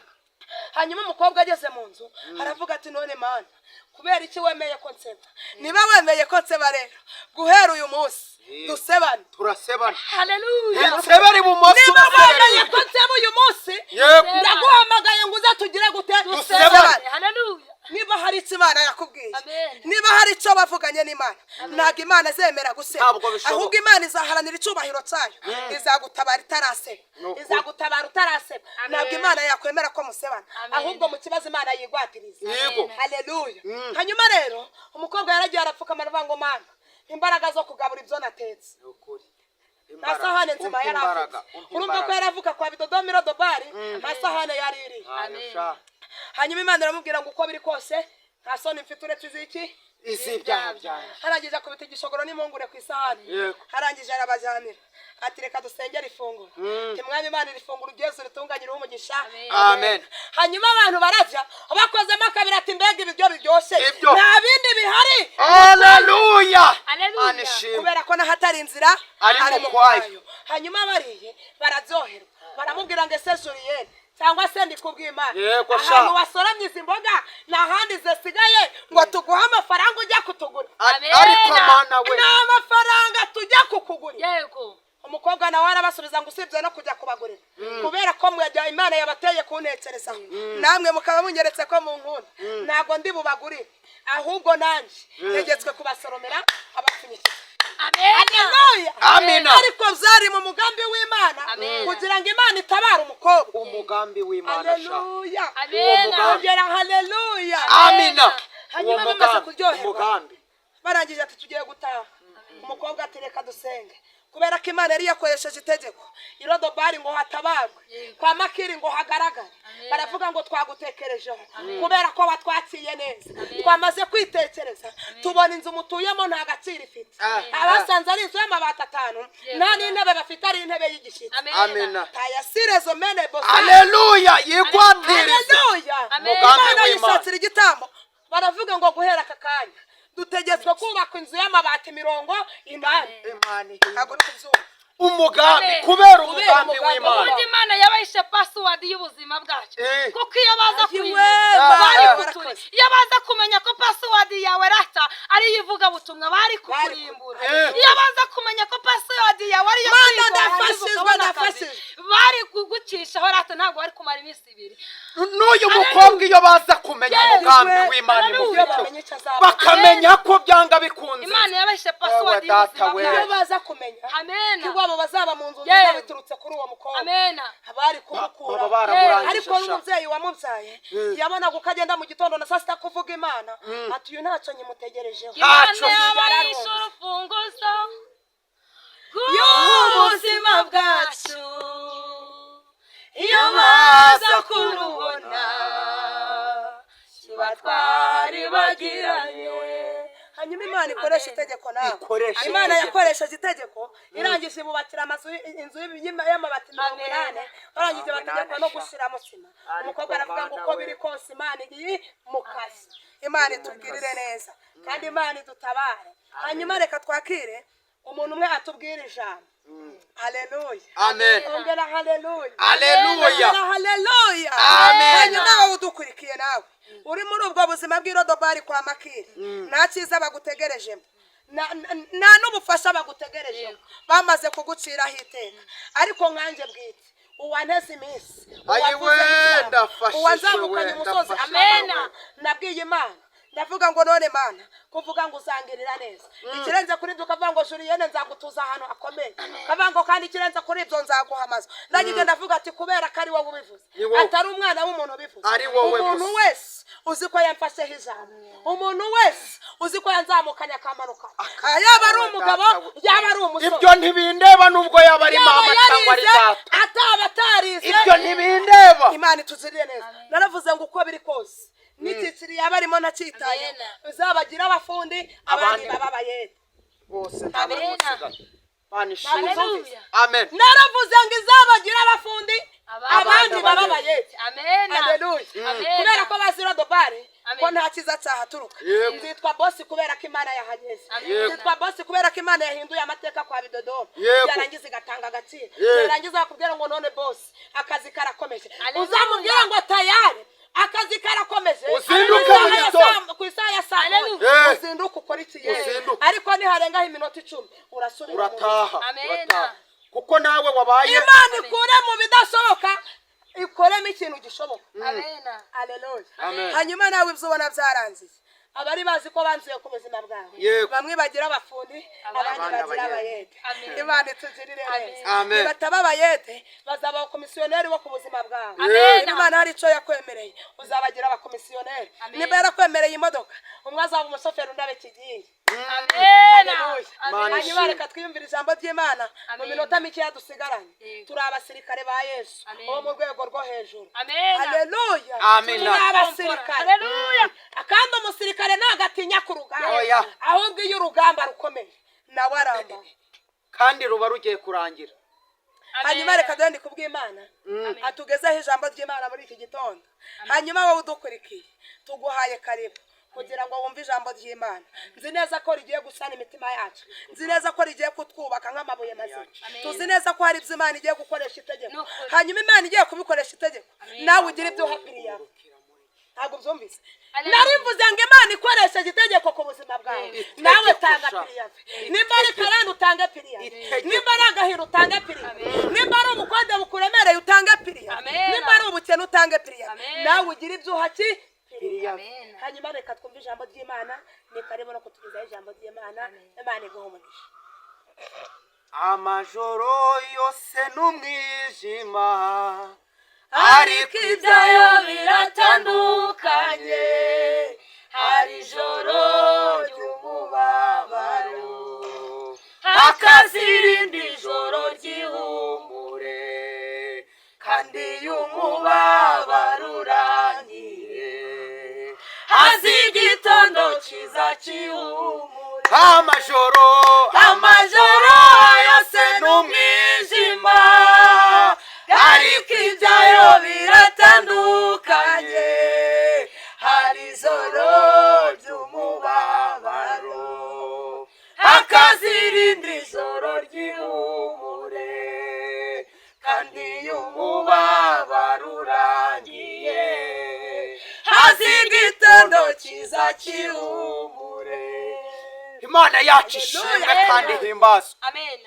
hanyuma umukobwa ageze mu nzu aravuga ati none mana kubera iki wemeye ko nseba niba wemeye ko nseba rero guhera uyu munsi dusebane turasebana. haleluya Nsebere ibumoso. niba wemeye ko nseba uyu munsi Yego. ndaguhamagaye ngo uze tugire gute Dusebane. haleluya niba hari icyo Imana yakubwiye Amen. niba hari icyo bavuganye n'Imana ntabwo Imana zemera guseba Ntabwo bishoboka. ahubwo Imana izaharanira icyubahiro cyayo izagutabara itaraseba Nukuri. izagutabara utaraseba ntabwo Imana yakwemera ko musebana ahubwo mu kibazo Imana yigwatiriza Yego. haleluya hanyuma rero umukobwa yaragiye arapfukama aravuga ngo mana imbaraga zo kugabura ibyo natetse nta sahane nzima yari afite urumva ko yari avuga kwa bidodomiro dobari nta sahane yari iri hanyuma Imana iramubwira ngo uko biri kose nta soni mfite uretse iziki iz'ibyaha byanjye. harangije akubita igishogoro n'impungure ku isahani Yego. harangije arabajyanira ati reka dusengere ifunguro mwami Imana iri funguro ugeze uritunganyiriho umugisha Amen. hanyuma abantu barajya bakozemo akabiri ati mbega ibiryo biryoshye Ibyo. nta bindi bihari Haleluya. Haleluya. Anishimwe. kubera ko n'ahatari inzira Ari mu kwayo. hanyuma bariye bararyoherwa baramubwira ngo ese Juliyene cyangwa se ndi kubw'Imana Yego sha. ahantu wasoromye izi mboga nta handi zisigaye ngo tuguhe amafaranga ujya kutugura Ariko mana we. ni amafaranga tujya kukugurira yego umukobwa nawe arabasubiza ngo usibye no kujya kubagurira kubera ko mwajya Imana yabateye kuntekerezaho namwe mukaba munyeretse ko mu nkunda ntabwo ndi bubagurire ahubwo nanjye ntegetswe kubasoromera abapfunyikira haleluya Amina. ariko byari mu mugambi w'Imana kugira ngo Imana itabare umukobwa Umugambi w'Imana sha. haleluya Amina. ongera haleluya Amina. hanyuma Uwo bamaze mugambi. kuryoherwa Umugambi. barangije ati tugiye gutaha umukobwa ati reka dusenge kubera ko Imana yari yakoresheje itegeko irodobari ngo hatabarwe kwa Makiri ngo hagaragare baravuga ngo twagutekerejeho kubera ko watwakiye neza twamaze kwitekereza tubona inzu mutuyemo nta gaciro ifite abasanze ari inzu y'amabati 5 nta n'intebe bafite ari intebe y'igishitsi Amina. tayasirezo mene bosa Haleluya. Yigwatiriza. haleluya Umugambi Imana w'Imana. yishatsira igitambo baravuga ngo guhera aka kanya dutegetswe kubaka inzu y'amabati 80 Imana. ntabwo tubyumva Umugambi Amen. kubera umugambi w'Imana. ubundi Imana yabahishe password y'ubuzima bwacu Eh. kuko iyo baza Ayiwe, kuyimenya bari bari barakoze. kuturi iyo baza kumenya ko password yawe rata ari ivuga butumwa bari kukurimbura Eh. iyo baza kumenya ko password yawe ari yo Mana, kwiga, ndafashijwe, ukabona akazi, ndafashijwe. bari kugucishaho rata ntabwo bari kumara iminsi 2 N'uyu mukobwa iyo baza kumenya umugambi w'Imana Haleluya. imufiteho bakamenya ko byanga bikunze. Imana yabahishe password Ewe data y'ubuzima we. iyo bwacu baza kumenya amen ko iwabo bazaba mu nzu Yewe. nziza biturutse kuri uwo mukobwa amen abari kumukura Baba baramurangije ariko sha. n'umubyeyi wamubyaye yabonaga uko agenda mu gitondo na saa sita kuvuga Imana ati uyu ntacyo nyimutegerejeho Imana Ntacyo yabahishe urufunguzo rw'ubuzima bwacu iyo baza kurubona kiba twari bagiranye hanyuma Imana ikoresha itegeko nawe Ikoresha Imana itegeko. yakoresheje itegeko irangije ibubakira amazu inzu y'amabati 80 barangije bategekwa no gushiramo sima umukobwa aravuga ngo uko biri kose Imana iri mu kazi Imana itubwirire neza kandi Imana idutabare hanyuma reka twakire umuntu umwe atubwira ijambo haleluya Amen. ongera haleluya Haleluya. haleluya Amen. hanyuma wowe udukurikiye nawe uri muri ubwo buzima bw'irodobari kwa Makiri nta cyiza bagutegerejemo nta n'ubufasha bagutegerejemo bamaze kuguciraho iteka ariko nkanjye bwite uwanteze iminsi Ayiwe, ndafashijwe uwanzamukanye we, umusozi ndafashijwe. amena nabwiye Imana ndavuga ngo none mana kuvuga ngo uzangirira neza ikirenze kuri ibyo ukavuga ngo Julienne nzagutuza ahantu hakomeye kavuga ngo kandi ikirenze kuri ibyo nzaguhamaza ndagije ndavuga ati kubera ko ari wowe ubivuze atari umwana w'umuntu ubivuze umuntu wese uzi ko yamfasheho ijambo umuntu wese uzi ko yanzamukanye akamanuka yaba ari umugabo yaba ari umusore ibyo ntibindeba nubwo yaba ari mama cyangwa ari data ataba atarize ibyo ntibindeba Imana ituzirire neza naravuze ngo uko biri kose n'ikiciri yaba arimo nacitaye uzabagira abafundi abandi baba bayede bose Amen. amen naravuze ngo izabagira abafundi abandi baba bayede Amen. haleluya Amen. kubera ko bazira dobare Amen. ko nta kiza cyahaturuka Yego. nzitwa bosi kubera ko Imana yahageze Amen. nzitwa bosi kubera ko Imana yahinduye amateka kwa Bidodoma Yego. yarangiza igatanga agaciro Yego. yarangiza bakubwira ngo none bosi akazi karakomeje Haleluya. uzamubwira ngo tayari akazi karakomeje Uzinduke mu gitondo. ku isaha ya saa Haleluya. moya uzinduke ukora iki Uzinduke. ariko niharengaho iminota 10 urasubira mu rugo. urataha Amen. urataha. kuko nawe wabaye Imana ikure mu bidashoboka ikoremo ikintu gishoboka Amen. haleluya Amen. hanyuma nawe ibyo ubona byarangiye abari bazi ko banzuye ku buzima bwawe Yego. bamwe bagira abafundi abandi bagira abayede Amen. Imana itugirire neza Amen. nibataba abayede bazaba abakomisiyoneri bo ku buzima bwawe Amen. Imana hari icyo yakwemereye uzabagira abakomisiyoneri Amen. niba yarakwemereye imodoka umwe azaba umushoferi undi abe kigingi Amen. Mana hanyuma ishimwe. reka twiyumvire ijambo ry'Imana mu Amen. minota mikeya dusigaranye Yego. turi abasirikare ba Yesu Amen. bo mu rwego rwo hejuru Amen. haleluya Amen. turi abasirikare Haleluya. kandi umusirikare ntabwo atinya ku rugamba Oya. ahubwo iyo urugamba rukomeye nawe arambaye kandi ruba rugiye kurangira hanyuma reka duhende kubw'Imana atugezeho ijambo ry'Imana muri iki gitondo hanyuma wowe udukurikiye tuguhaye karibu kugira ngo wumve ijambo ry'Imana nzi neza ko rigiye gusana imitima yacu nzi neza ko rigiye kutwubaka nk'amabuye mazima tuzi neza ko hari ibyo Imana igiye gukoresha itegeko hanyuma Imana igiye kubikoresha itegeko nawe ugira ibyo uhapiriye aho ntabwo byumvise narivuze ngo Imana ikoresheje itegeko ku buzima bwawe nawe tanga piriyave nimba ari karani utange piriyave nimba ari agahiro utange piriyave nimba ari ubukode bukuremereye utange piriyave nimba ari ubukene utange piriyave nawe ugira ibyo uhaki Amen. hanyuma reka twumve ijambo ry'Imana ni karibu no kutugezaho ijambo ry'Imana Imana iguhe umugisha amajoro yose n'umwijima Ariko ibyayo biratandukanye hari ijoro ry'umubabaro hakazirindi ijoro ry'ihumure kandi iyo umubabaro urangiye haza igitondo cyiza cy'ihumure amajoro yose n'umwijima ariko ibyayo biratandukanye hari ijoro ry'umubabaro hakazirindi ijoro ry'ihumure kandi iyo umubabaro urangiye haza igitondo cyiza cy'ihumure imana yacu ishimwe kandi himbazwa Amen.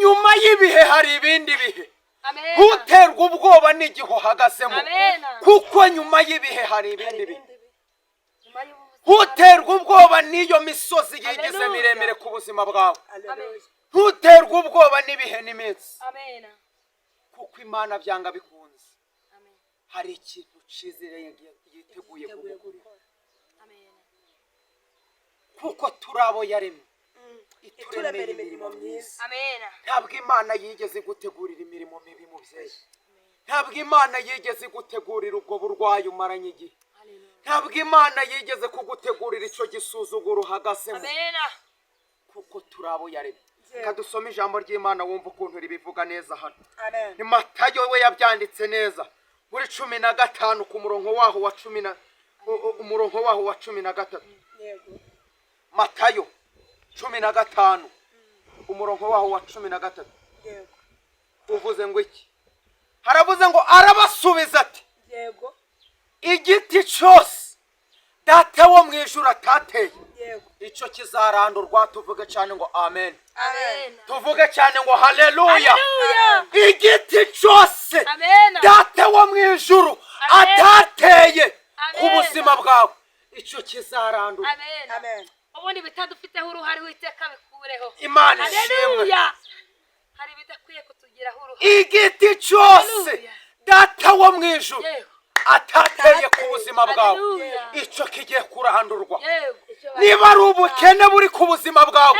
nyuma y'ibihe hari ibindi bihe Amen. ntuterwe ubwoba n'igihe uhagazemo Amen. kuko nyuma y'ibihe hari ibindi bihe Nyuma y'ubu- ntuterwe ubwoba n'iyo misozi yigize Hallelujah. miremire ku buzima bwawe Amen. ntuterwe ubwoba n'ibihe n'iminsi Amen. kuko imana byanga bikunze Amen. hari ikintu cyizere yiteguye kugukora Amen. kuko turi abo yaremye ituremera imirimo myiza Amen. ntabwo imana yigeze igutegurira imirimo mibi mubyeyi ntabwo imana yigeze igutegurira ubwo burwayi umaranye igihe Hallelujah. ntabwo imana yigeze kugutegurira icyo gisuzuguro uhagazemo Amen. kuko turi abo yaremye reka dusome ijambo ry'imana wumva ukuntu ribivuga neza hano amen ni matayo we yabyanditse neza muri 15 ku murongo waho wa 10 umurongo waho wa 13 yego matayo 15 umurongo waho wa 13 yego uvuze ngo iki haravuze ngo arabasubiza ati yego igiti cyose data wo mu ijuru atateye yego icyo kizarandurwa tuvuge cyane ngo amen Amen. tuvuge cyane ngo haleluya Hallelujah. igiti cyose Amen. data wo mu ijuru Amen. atateye ku Amen. buzima bwawe icyo kizarandura. amen ubundi bitadufiteho uruhare witeka bikureho. Imana ishimwe. Haleluya. Hari bidakwiye kutugiraho uruhare. Igiti cyose data wo mu ijuru atateye ku buzima bwawe icyo kigiye kurandurwa. Niba ari ubukene buri ku buzima bwawe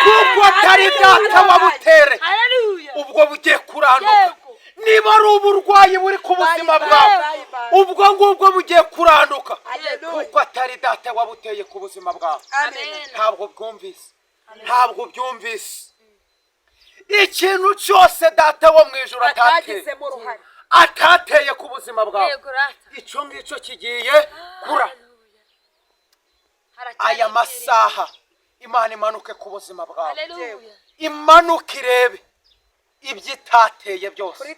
kuko atari data wabutere ubwo bugiye kuranduka. Niba ari uburwayi buri ku buzima bwawe ubwo ngubwo bugiye kuranduka kuko atari data wabuteye ku buzima bwawe. Ntabwo bwumvise, ntabwo byumvise. Ikintu cyose data wo mu ijuru atateye ku buzima bwawe icyo ngicyo kigiye kura. Aya masaha Imana imanuke ku buzima bwawe, imanuke irebe ibyo itateye byose,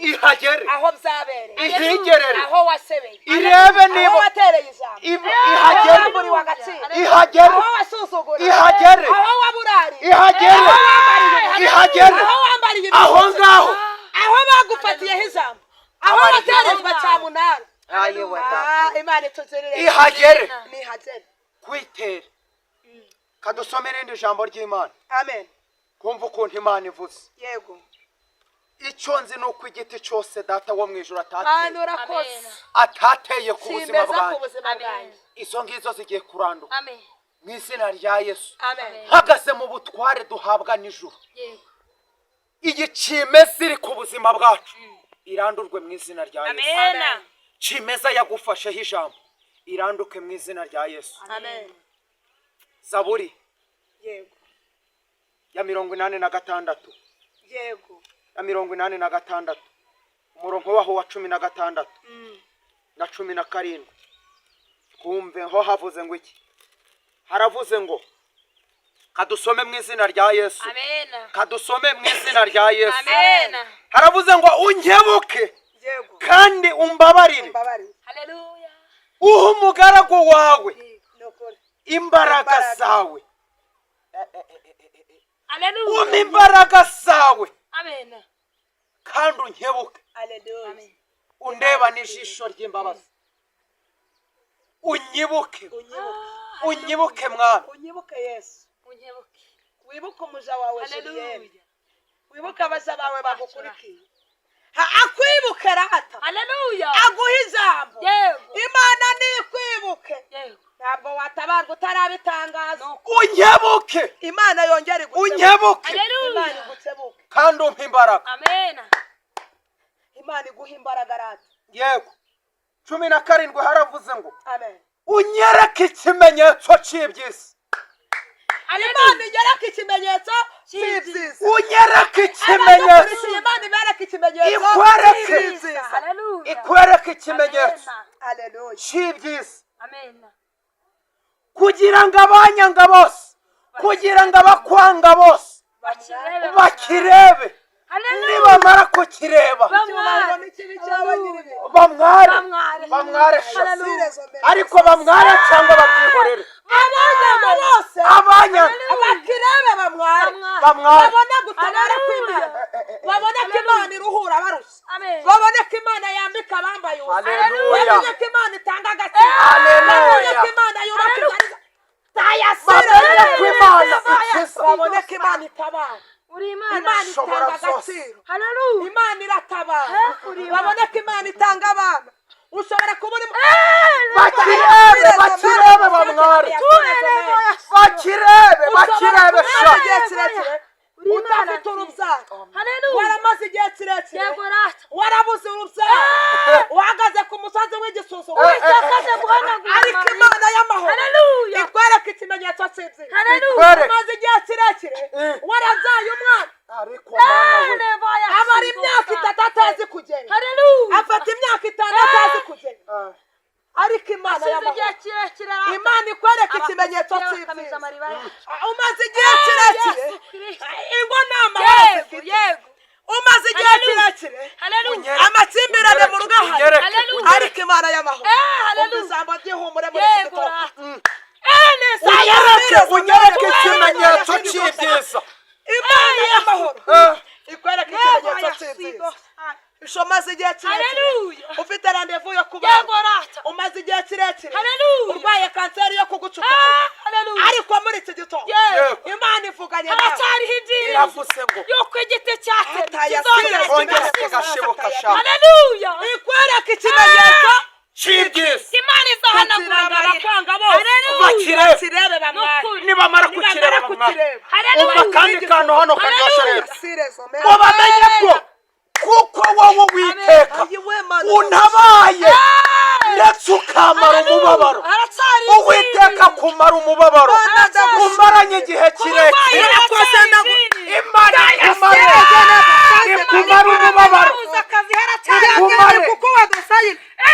ihagere aho byabereye, ihigerere, aho wasebeye, irebe niba watereye ijambo, ihagere, aho wasuzugura, ihagere, aho waburariye, ihagere, ihagere, aho ngaho aho bagufatiyeho ijambo, aho waterejwe cyamunara. Imana ituzerere ihagere, nihagere kwitere. Kadusome irindi jambo ry'Imana. Amen. Kumva ukuntu Imana ivuze. Yego. Icyo nzi nuko igiti cyose data wo mu ijuru atateye ku buzima bwanjye izo ngizo zigiye kuranduka mu izina rya Yesu. Hagaze mu butware duhabwa n'ijuru, iyi kimeza iri ku buzima bwacu irandurwe mu izina rya Yesu. Kimeza yagufasheho ijambo iranduke mu izina rya Yesu. Zaburi ya 86 ya 86 umurongo waho wa 16 na 17 kumve ho havuze ngo iki. Haravuze ngo kadusome mu izina rya Yesu. Kadusome mu izina rya Yesu. Haravuze ngo unkebuke kandi umbabarire, uha umugaragu wawe imbaraga zawe, umpa imbaraga zawe kandi unkebuke, undeba n'ijisho ry'imbabazi, unyibuke, unyibuke Mwana, unyibuke Yesu, wibuke umuja wawe Julienne, wibuke abaja bawe bagukurikiye, akwibuke rata, aguha ijambo. Imana nikwibuke, ntabwo watabarwa utarabitangaza. Unyebuke, Imana yongere unyebuke, Imana igukebuke kandi umpa imbaraga. Imana iguha imbaraga rata. Yego. 17 haravuze ngo unyereke ikimenyetso cy'iby'isi. Imana igereke ikimenyetso cy'iby'isi. Unyereke ikimenyetso. Imana ibereke ikimenyetso. Ikwereke ikimenyetso cy'iby'isi. Kugira ngo abanyanga bose, kugira ngo abakwanga bose bakirebe, nibamara kukireba bamware ariko bamware cyangwa babyihorere. Abanyanga bakirebe bamware, babone gutabara kw'Imana, babone ko Imana iruhura abarusha, babone ko Imana yambika abambaye ubusa, babone ko Imana itanga agaciro, babone ko Imana yubaka inzira, babone ko Imana itabara, Imana itanga agaciro, Imana iratabara, babone ko Imana itanga abana. Ushobora kubona bakirebe bamware, bakirebe sha utafite urubyaro, waramaze igihe kirekire warabuze urubyaro, uhagaze ku musozi w'igisuzuguro, ariko Imana y'amahoro ikwereka ikimenyetso cy'ibyiza. Umaze igihe kirekire warabyaye umwana, amara imyaka 3 atazi kugenda, afata imyaka 5 atazi kugenda, ariko Imana y'amahoro, Imana ikwereka ikimenyetso cy'ibyiza. Umaze igihe kirekire ingo n'amahoro, umaze igihe kirekire amakimbirane mu rugo ahari, ariko Imana y'amahoro ijambo ry'ihumure muri iki gitondo. Unyereke ikimenyetso cy'ibyiza. Imana y'amahoro ikwereka ikimenyetso cy'ibyiza. Umaze igihe kirekire ufite randevu yo kubaga, umaze igihe kirekire kugucuka ariko muri iki gitondo imana ivuganye nawe haracyariho ibyiringiro iravuze ngo yuko igiti cyatse Atayasire ongera kigashibuka sha haleluya ikwereka ikimenyetso cy'ibyisi imana izahanagura abakwanga bose bakirebe bamwari nibamara kukireba bamwari umva haleluya kandi kantu hano karyoshye rero Sirezo ngo bamenye ko kuko wowe witeka untabaye ndetse ukamara umubabaro uwiteka kumara umubabaro umaranye igihe kirekire imana ikumara umubabaro ikumare kuko wadusaye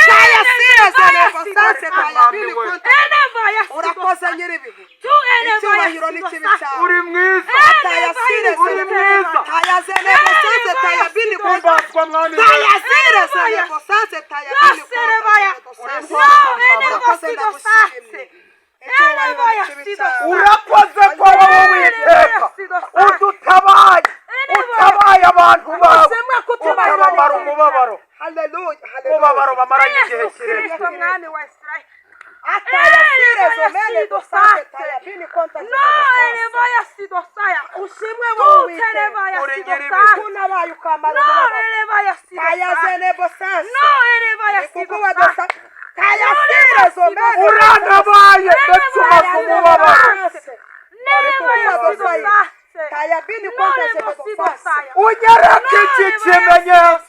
saya Sirezo nego sanse kaya bili konta urakoze nyiribihe icyubahiro n'ikibi cyawe uri mwiza Taya Sirezo uri mwiza Taya Zenego sanse taya bili konta mbazwa mwami Taya Sirezo nego sanse taya bili urakoze ko wowe witeka udutabaye utabaye abantu bawe ukabamara umubabaro Haleluya umubabaro bamaranye igihe kirekire mwami wa Israeli Ataya Sirezo mene sanse taya bili konta elevaya sidosaya ushimwe wowe witeka elevaya uri sidosaya unabaye ukamara umubabaro elevaya Taya sidosaya Zenego sanse elevaya kuko sidosaya wadusa Taya Sirezo mene uranabaye ndetse umaze umubabaro elevaya sidosaya Taya bili konta Zenego sanse unyereke iki kimenyetso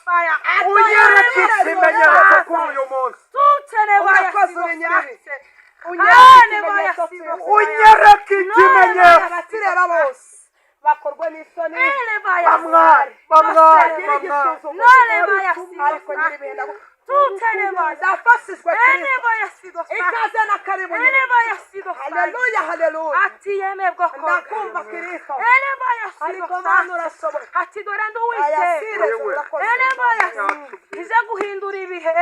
unyereke ikimenyetso kuri uyu munsi urakoze uri nyiribihe unyereke ikimenyetso abakireba bose bakorwe n'isoni bamwari ariko nyiribihe zafashijwe Kristo ikaze na karibu haleluya haleluya ndakumva Kristo ariko mana urashoboye ati dore ndi Aya uwiteka Sirezo urakoze ije guhindura ibihe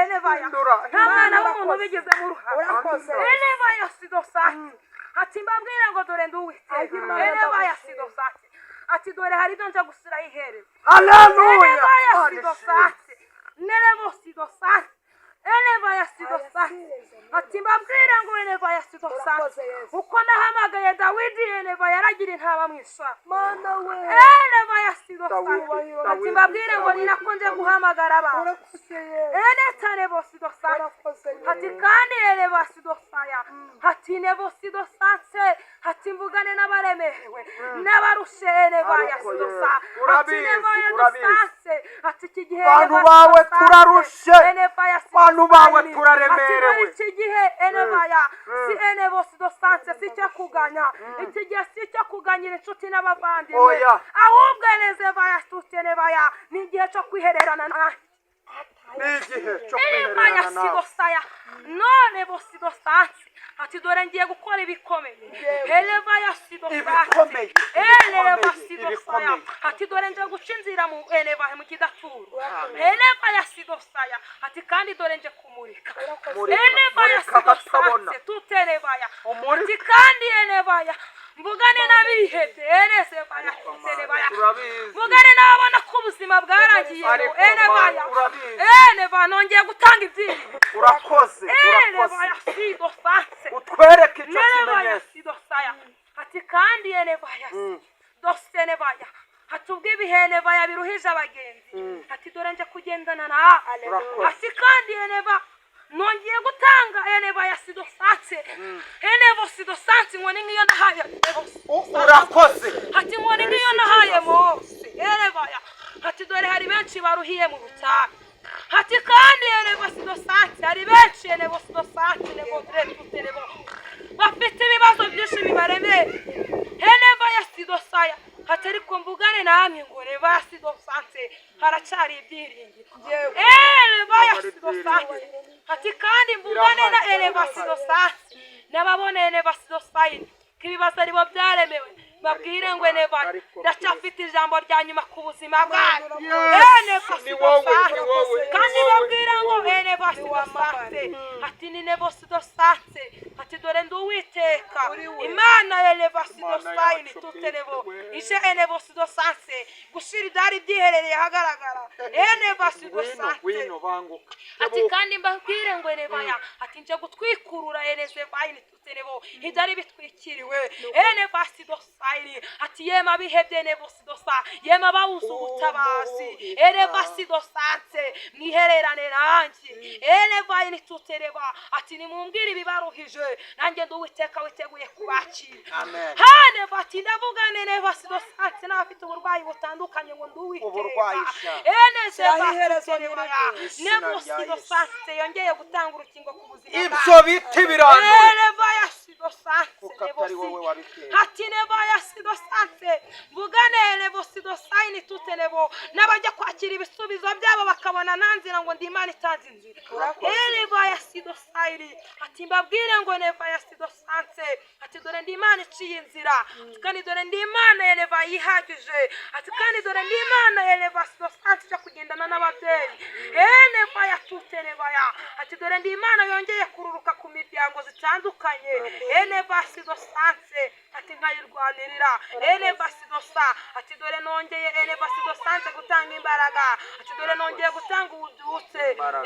nta mwana w'umuntu ubigizemo uruhare urakoze ati mbabwira ngo dore ndi uwiteka ati dore hari ibyo nje gushyiraho iherezo haleluya ati mbabwira ngo enevaya sidosati uko nahamagaye dawidi eneva yaragira intama mu ishamba enevaya sidosati ati mbabwira ngo ni nako nje guhamagara abantu enetane sidosati ati kandi eneva sidosaya ati nevo sidosati ati mvugane n'abaremerewe n'abarushe enevaya sidosati ati nevaya dosati ati iki gihe abantu bawe turarushe abantu bawe turaremerewe iki gihe enevaya si enevo sidosante si icyo kuganya iki gihe si icyo kuganyira inshuti n'abavandimwe ahubwo enezevaya tutenevaya ni igihe cyo kwihererana nawe ni igihe cyo enevaya kwihererana nawe sidosaya none bo sidosante ati dore ngiye gukora ibikomeye enevaya sidosante eneva sidosaya ati dore nje guca inzira mu eneva mu kidaturo enevaya sidosaya ati kandi dore nje kumurika enevaya sidosante tutenevaya ati kandi enevaya mvugane n'abihebye enezevaya tutenevaya mvugane n'ababona ko ubuzima bwarangiye enevaya eneva nongeye gutanga ibyiringiro urakoze enevaya sidosante utwereke icyo enevaya kimenyetso sidosaya ati kandi enevaya dosenevaya ati ubwo ibihe enevaya biruhije abagenzi ati dore nje kugendana nawe ati kandi eneva nongeye gutanga enevaya sidosante enevo sidosante ngo ni nk'iyo nahaye urakoze ati ngo ni nk'iyo nahaye mose enevaya ati dore hari benshi baruhiye mu butayu ati kandi eneva sidosante hari benshi enevo sidosante nevo tutenevo bafite ibibazo byinshi bibaremeye enevaya sidosaya ati ariko mvugane namwe ngo enevaya sidosante haracari ibyiringiro enevaya sidosante ati kandi mvugane na eneva sidosante n'ababona eneva sidosante ko ibibazo aribo byaremewe babwire ngo Eneva ndacyafite ijambo rya nyuma ku buzima bwanyu ni wowe kandi babwire ngo Eneva sidosante ati ni Nevo sidosante ati dore ndi Uwiteka Imana Eneva sidosayini tuterevo ije Enevo sidosante gushira idari byiherereye hagaragara Eneva sidosante ati kandi mbabwire ngo Eneva ati nje gutwikurura Enezevayini tuterevo idari bitwikiriwe Eneva sidosayini ati yema bihebye Enevo sidosa yema bawuza ubutabazi Eneva sidosante mwihererane nanjye Enevayini tutereva ati nimumbwire ibibaruhije nanjye ndi Uwiteka witeguye kubakira Eneva ati ndavugane Eneva sidosante n'abafite uburwayi butandukanye ngo ndi Uwiteka Nevo sidosante yongeye gutanga urukingo ku buzima ibyo biti biranduye Eneva ya sidosante ati Eneva ya sidosante mvugane Enevo sidosayini tutenevo n'abajya kwakira ibisubizo byabo bakabona nanzira ngo ndi Imana itanze inzira Eneva ya sidosayini ati mbabwire ngo Eneva ya sidosante ati dore ndi Imana iciye inzira kandi dore ndi Imana Eneva yihagije ati kandi dore ndi Imana Eneva sidosante cyo kugendana n'ababyeyi Eneva ya tuteneva ya ati dore ndi Imana yongeye kururuka ku miryango zitandukanye Eneva sidosante ati nkayirwanirira Eneva sidosa ati dore nongeye Eneva sidosante gutanga imbaraga ati dore nongeye gutanga ububyutse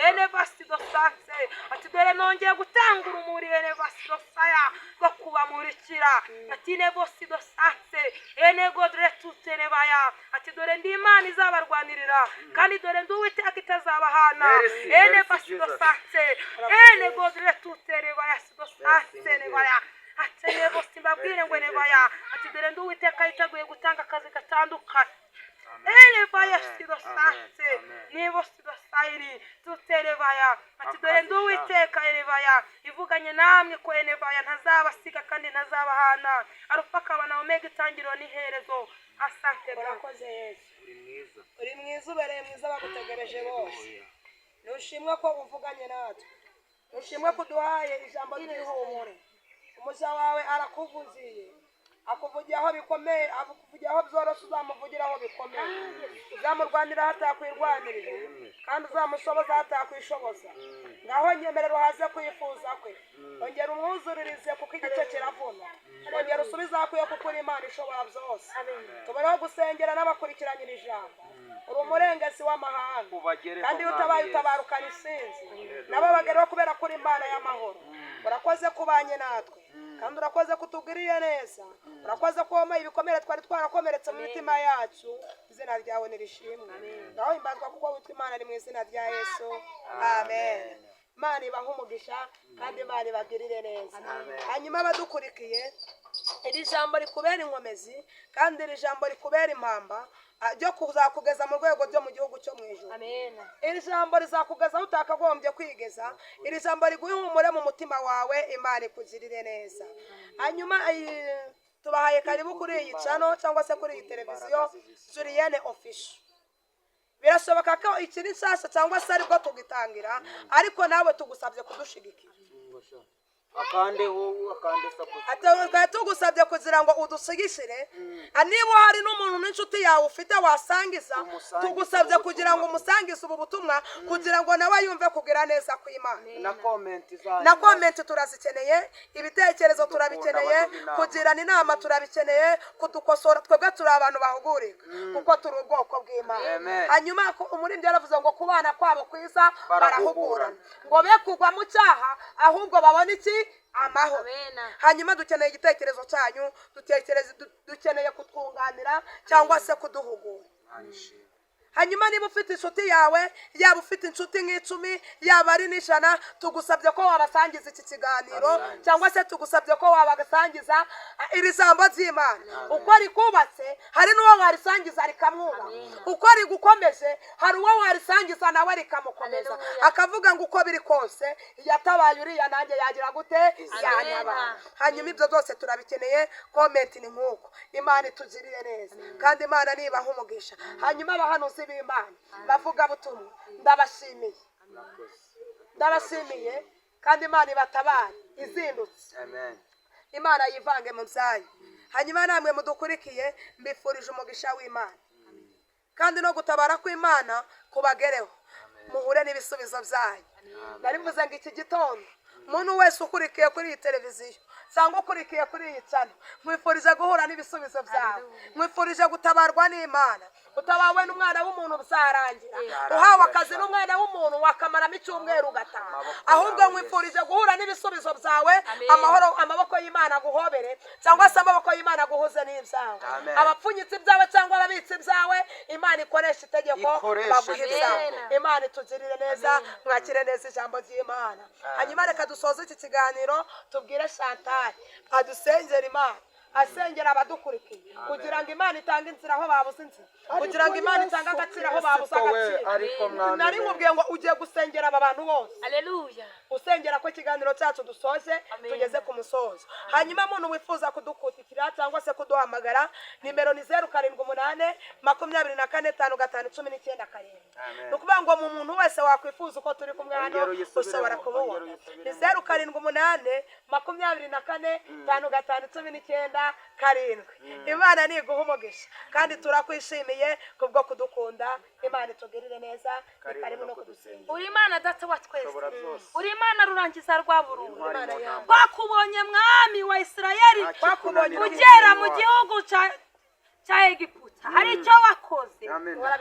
Eneva sidosante ati dore nongeye gutanga urumuri Eneva sidosaya rwo kubamurikira ati Nevo sidosante Enego dore tuteneva ya ati dore ndi Imana izabarwanirira kandi dore ndi Uwiteka itazabahana Eneva sidosante Enego dore tuteneva ya sidosante Eneva ya ati Nevo simbabwire ngo Eneva ya ati dore ndi Uwiteka yiteguye gutanga akazi gatandukanye Eneva ya sidosante Nevo sidosayini tuteneva ya ati dore ndi Uwiteka Eneva ya ivuganye namwe ko Eneva ya ntazabasiga kandi ntazabahana Arufa akaba na Omega itangiriro n'iherezo asante urakoze Yesu uri mwiza ubereye mwiza bagutegereje bose nushimwe ko uvuganye natwe nushimwe ko uduhaye ijambo ry'ihumure umuja wawe arakuvugiye akuvugira aho bikomeye akuvugira aho byoroshye uzamuvugira aho bikomeye uzamurwanira hatakwirwanirira kandi uzamushoboza hatakwishoboza ngaho nyemerera uhaze kwifuza kwe ongera umwuzuririze kuko igice kiravuna ongera usubize akwiye kuko uri Imana ishobora byose tubareho gusengera n'abakurikiranyira ijambo uri umurengezi w'amahanga kandi iyo utabaye utabarukana isinzi nabo bagereho kubera ko uri Imana y'amahoro urakoze kubanye natwe kandi urakoze kutugiriye neza urakoze ko wamaye ibikomere twari twarakomeretse mu mitima yacu izina ryawe nirishimwe ngaho imbazwa kuko witwa Imana ari mu izina rya Yesu amen Imana ibahe umugisha kandi Imana ibagirire neza hanyuma abadukurikiye iri jambo rikubera inkomezi kandi iri jambo rikubera impamba ryo kuzakugeza mu rwego ryo mu gihugu cyo mu ijuru iri jambo rizakugeza aho utakagombye kwigeza iri jambo riguha ihumure mu mutima wawe Imana ikugirire neza hanyuma tubahaye karibu kuri iyi channel cyangwa se kuri iyi televiziyo Julienne Official birashoboka ko ikiri nshyashya cyangwa se aribwo tugitangira ariko nawe tugusabye kudushigikira twari tugusabye kugira ngo udusigishire niba hari n'umuntu n'inshuti yawe ufite wasangiza tugusabye kugira ngo umusangize ubu butumwa kugira ngo nawe yumve kugira neza kw'Imana na komenti turazikeneye ibitekerezo turabikeneye kugirana inama turabikeneye kudukosora twebwe turi abantu bahugurika kuko turi ubwoko bw'Imana hanyuma umuririmbyi yaravuze ngo kubana kwabo kwiza barahugurana ngo be kugwa mu cyaha ahubwo babone iki amahoro hanyuma dukeneye igitekerezo cyanyu dukeneye kutwunganira cyangwa se kuduhugura hanyuma niba ufite inshuti yawe yaba ufite inshuti nk'icumi yaba ari n'ijana tugusabye ko wabasangiza iki kiganiro cyangwa se tugusabye ko wabasangiza iri jambo ry'Imana uko rikubatse hari n'uwo warisangiza rikamwuba uko rigukomeje hari uwo warisangiza nawe rikamukomeza akavuga ngo uko biri kose yatabaye uriya nanjye yagira gute yanyaba hanyuma ibyo byose turabikeneye komenti ni nk'uko Imana itugirire neza kandi Imana nibaha umugisha hanyuma abahanuzi b'Imana bavuga butumwa ndabashimiye kandi Imana ibatabare izindutse Imana yivange mu byayo hanyuma namwe mudukurikiye mbifurije umugisha w'Imana kandi no gutabara kw'Imana kubagereho muhure n'ibisubizo byayo. Narivuze ngo iki gitondo umuntu wese ukurikiye kuri iyi televiziyo cyangwa ukurikiye kuri iyi channel mwifurije guhura n'ibisubizo byawe, mwifurije gutabarwa n'Imana. Utabawe n'umwana w'umuntu byarangira, uhawe akazi n'umwana w'umuntu wakamaramo icyumweru ugataha, ahubwo mwifurije guhura n'ibisubizo byawe. Amahoro, amaboko y'Imana guhobere cyangwa se amaboko y'Imana guhuze n'ibyawe. Abapfunyitse ibyawe cyangwa ababitse ibyawe Imana ikoresha itegeko baguhe ibyawe. Imana itugirire neza, mwakire neza ijambo ry'Imana. Hanyuma reka dusoze iki kiganiro tubwire Chantal adusengera Imana, asengera abadukurikiye kugira ngo Imana itange inzira aho babuze inzira, kugira ngo Imana itange agaciro aho babuze agaciro. Nari nkubwiye ngo ugiye gusengera aba bantu bose. Haleluya. Usengera ko ikiganiro cyacu dusoje tugeze ku musozo. Hanyuma umuntu wifuza kudukutikira cyangwa se kuduhamagara, nimero ni 0788 245519. Nukuvuga ngo mu muntu wese wakwifuza uko turi kumwe hano ushobora kubona. Ni 0788 245519. Imana ni guhumugisha kandi turakwishimiye kubwo kudukunda. Imana itugirire neza, ikarimo no kudusengera. Uri Imana data wa twese, uri Imana rurangiza rwa burundu. Twakubonye mwami wa Isirayeli ugera mu gihugu cya Egiputa, hari icyo wakoze,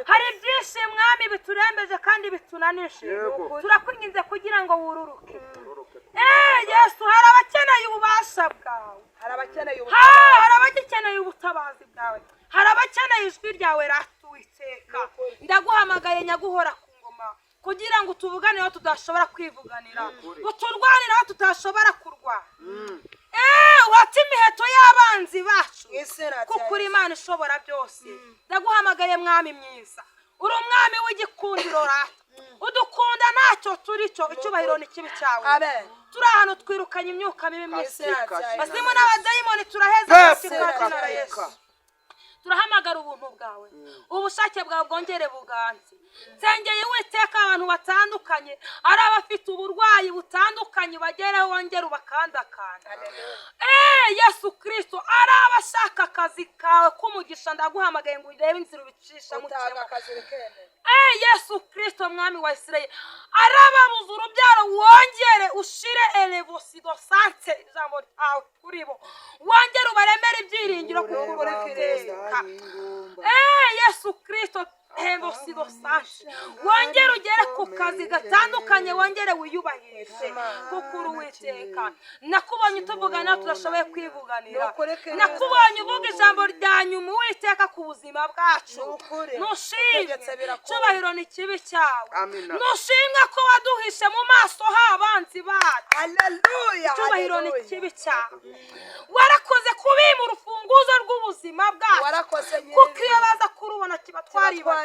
hari byinshi mwami biturembeje kandi bitunanije. Turakwinginze kugira ngo wururuke. Yesu, hari abakeneye ububasha bwawe, hari abagikeneye ubutabazi bwawe, hari abakeneye ijwi ryawe ratuwiteka. Ndaguhamagaye nyaguhora ku ngoma kugira ngo tuvugane aho tudashobora kwivuganira, uturwanire aho tutashobora kurwana. Wati imiheto y'abanzi bacu kuko uri Imana ishobora byose. Ndaguhamagaye mwami mwiza, uri umwami w'igikundiro rata, udukunda ntacyo turi cyo, icyubahiro ni kibi cyawe. Turi ahantu twirukanye imyuka mibi mu isi, basimu n'abadayimoni turaheza kwa Yesu. Turahamagara ubuntu bwawe, ubushake bwawe bwongere buganze. Nsengeye Uwiteka abantu batandukanye, ari abafite uburwayi butandukanye bagereho wongere ubakandakanda. Yesu Kristo, ari abashaka akazi kawe k'umugisha ndaguhamagaye ngo urebe inzira ubicisha mu kirema. Yesu Kristo mwami wa Isirayeli, ari ababuze urubyaro wongere ushire elevosido sante ijambo ryawe kuri bo, wongere ubaremere ibyiringiro kuko Uwiteka. Yesu Kristo, wongere ugere ku kazi gatandukanye, wongere wiyubahishe kuko uri Uwiteka. Nakubonye utuvugana tudashoboye kwivuganira, nakubonye uvuga ijambo rya nyuma Uwiteka ku buzima bwacu. Nushimwe, cyubahiro ni kibi cyawe. Nushimwe ko waduhishe mu maso h'abanzi bacu. Haleluya, cyubahiro ni kibi cyawe. Warakoze kubima urufunguzo rw'ubuzima bwacu kuko iyo baza kurubona kiba twariba.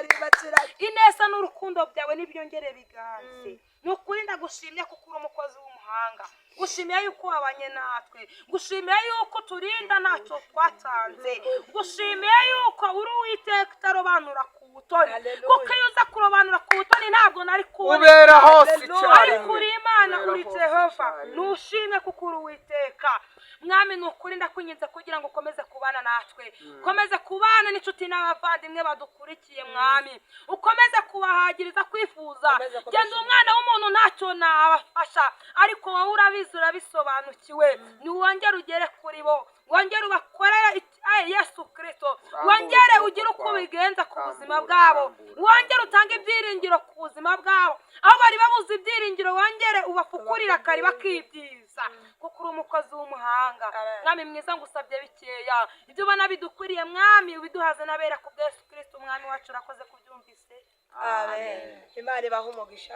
Ineza n'urukundo byawe nibyongere biganze. Nukuri ndagushimye kuko uri umukozi w'umuhanga, gushimiye yuko wabanye natwe, gushimiye yuko turinda ntacyo twatanze, gushimiye yuko uri Uwiteka utarobanura ku butoni, kuko iyo uza kurobanura ku butoni ntabwo nari kubera hose cyane. Ariko uri Imana, uri Jehova. Nushimye kuko uri Uwiteka mwami. Nukuri ndakwinginze kugira ngo ukomeze kubana natwe, ukomeze kubana n'inshuti n'abavandimwe badukurikiye mwami, ukomeze kubahagiriza kwifuza. Genda umwana w'umuntu ntacyo nabafasha, ariko wowe urabizi urabisobanukiwe. Niwongere ugere kuri bo, wongere ubakorere Yesu Kristo, wongere ugire uko ubigenza ku buzima bwabo, wongere utange ibyiringiro ku buzima bwabo. Aho bari babuze ibyiringiro wongere ubafukurira kari bakibyiza kuko uri umukozi w'umuhanga. Mwami mwiza, ngusabye bikeya, ibyo ubona bidukwiriye mwami ubiduhaze n'abera ku Yesu Kristo umwami wacu. Urakoze kubyumvise. Amen. Imana ibahe umugisha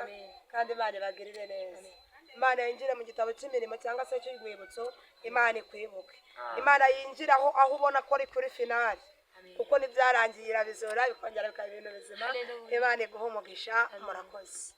kandi Imana ibagirire neza. Imana yinjire mu gitabo cy'imirimo cyangwa se cy'urwibutso, Imana ikwibuke. Imana yinjira aho ubona ko ari kuri finali, kuko nibyarangiye irabizora bikongera bikaba ibintu bizima. Imana iguhe umugisha. Murakoze.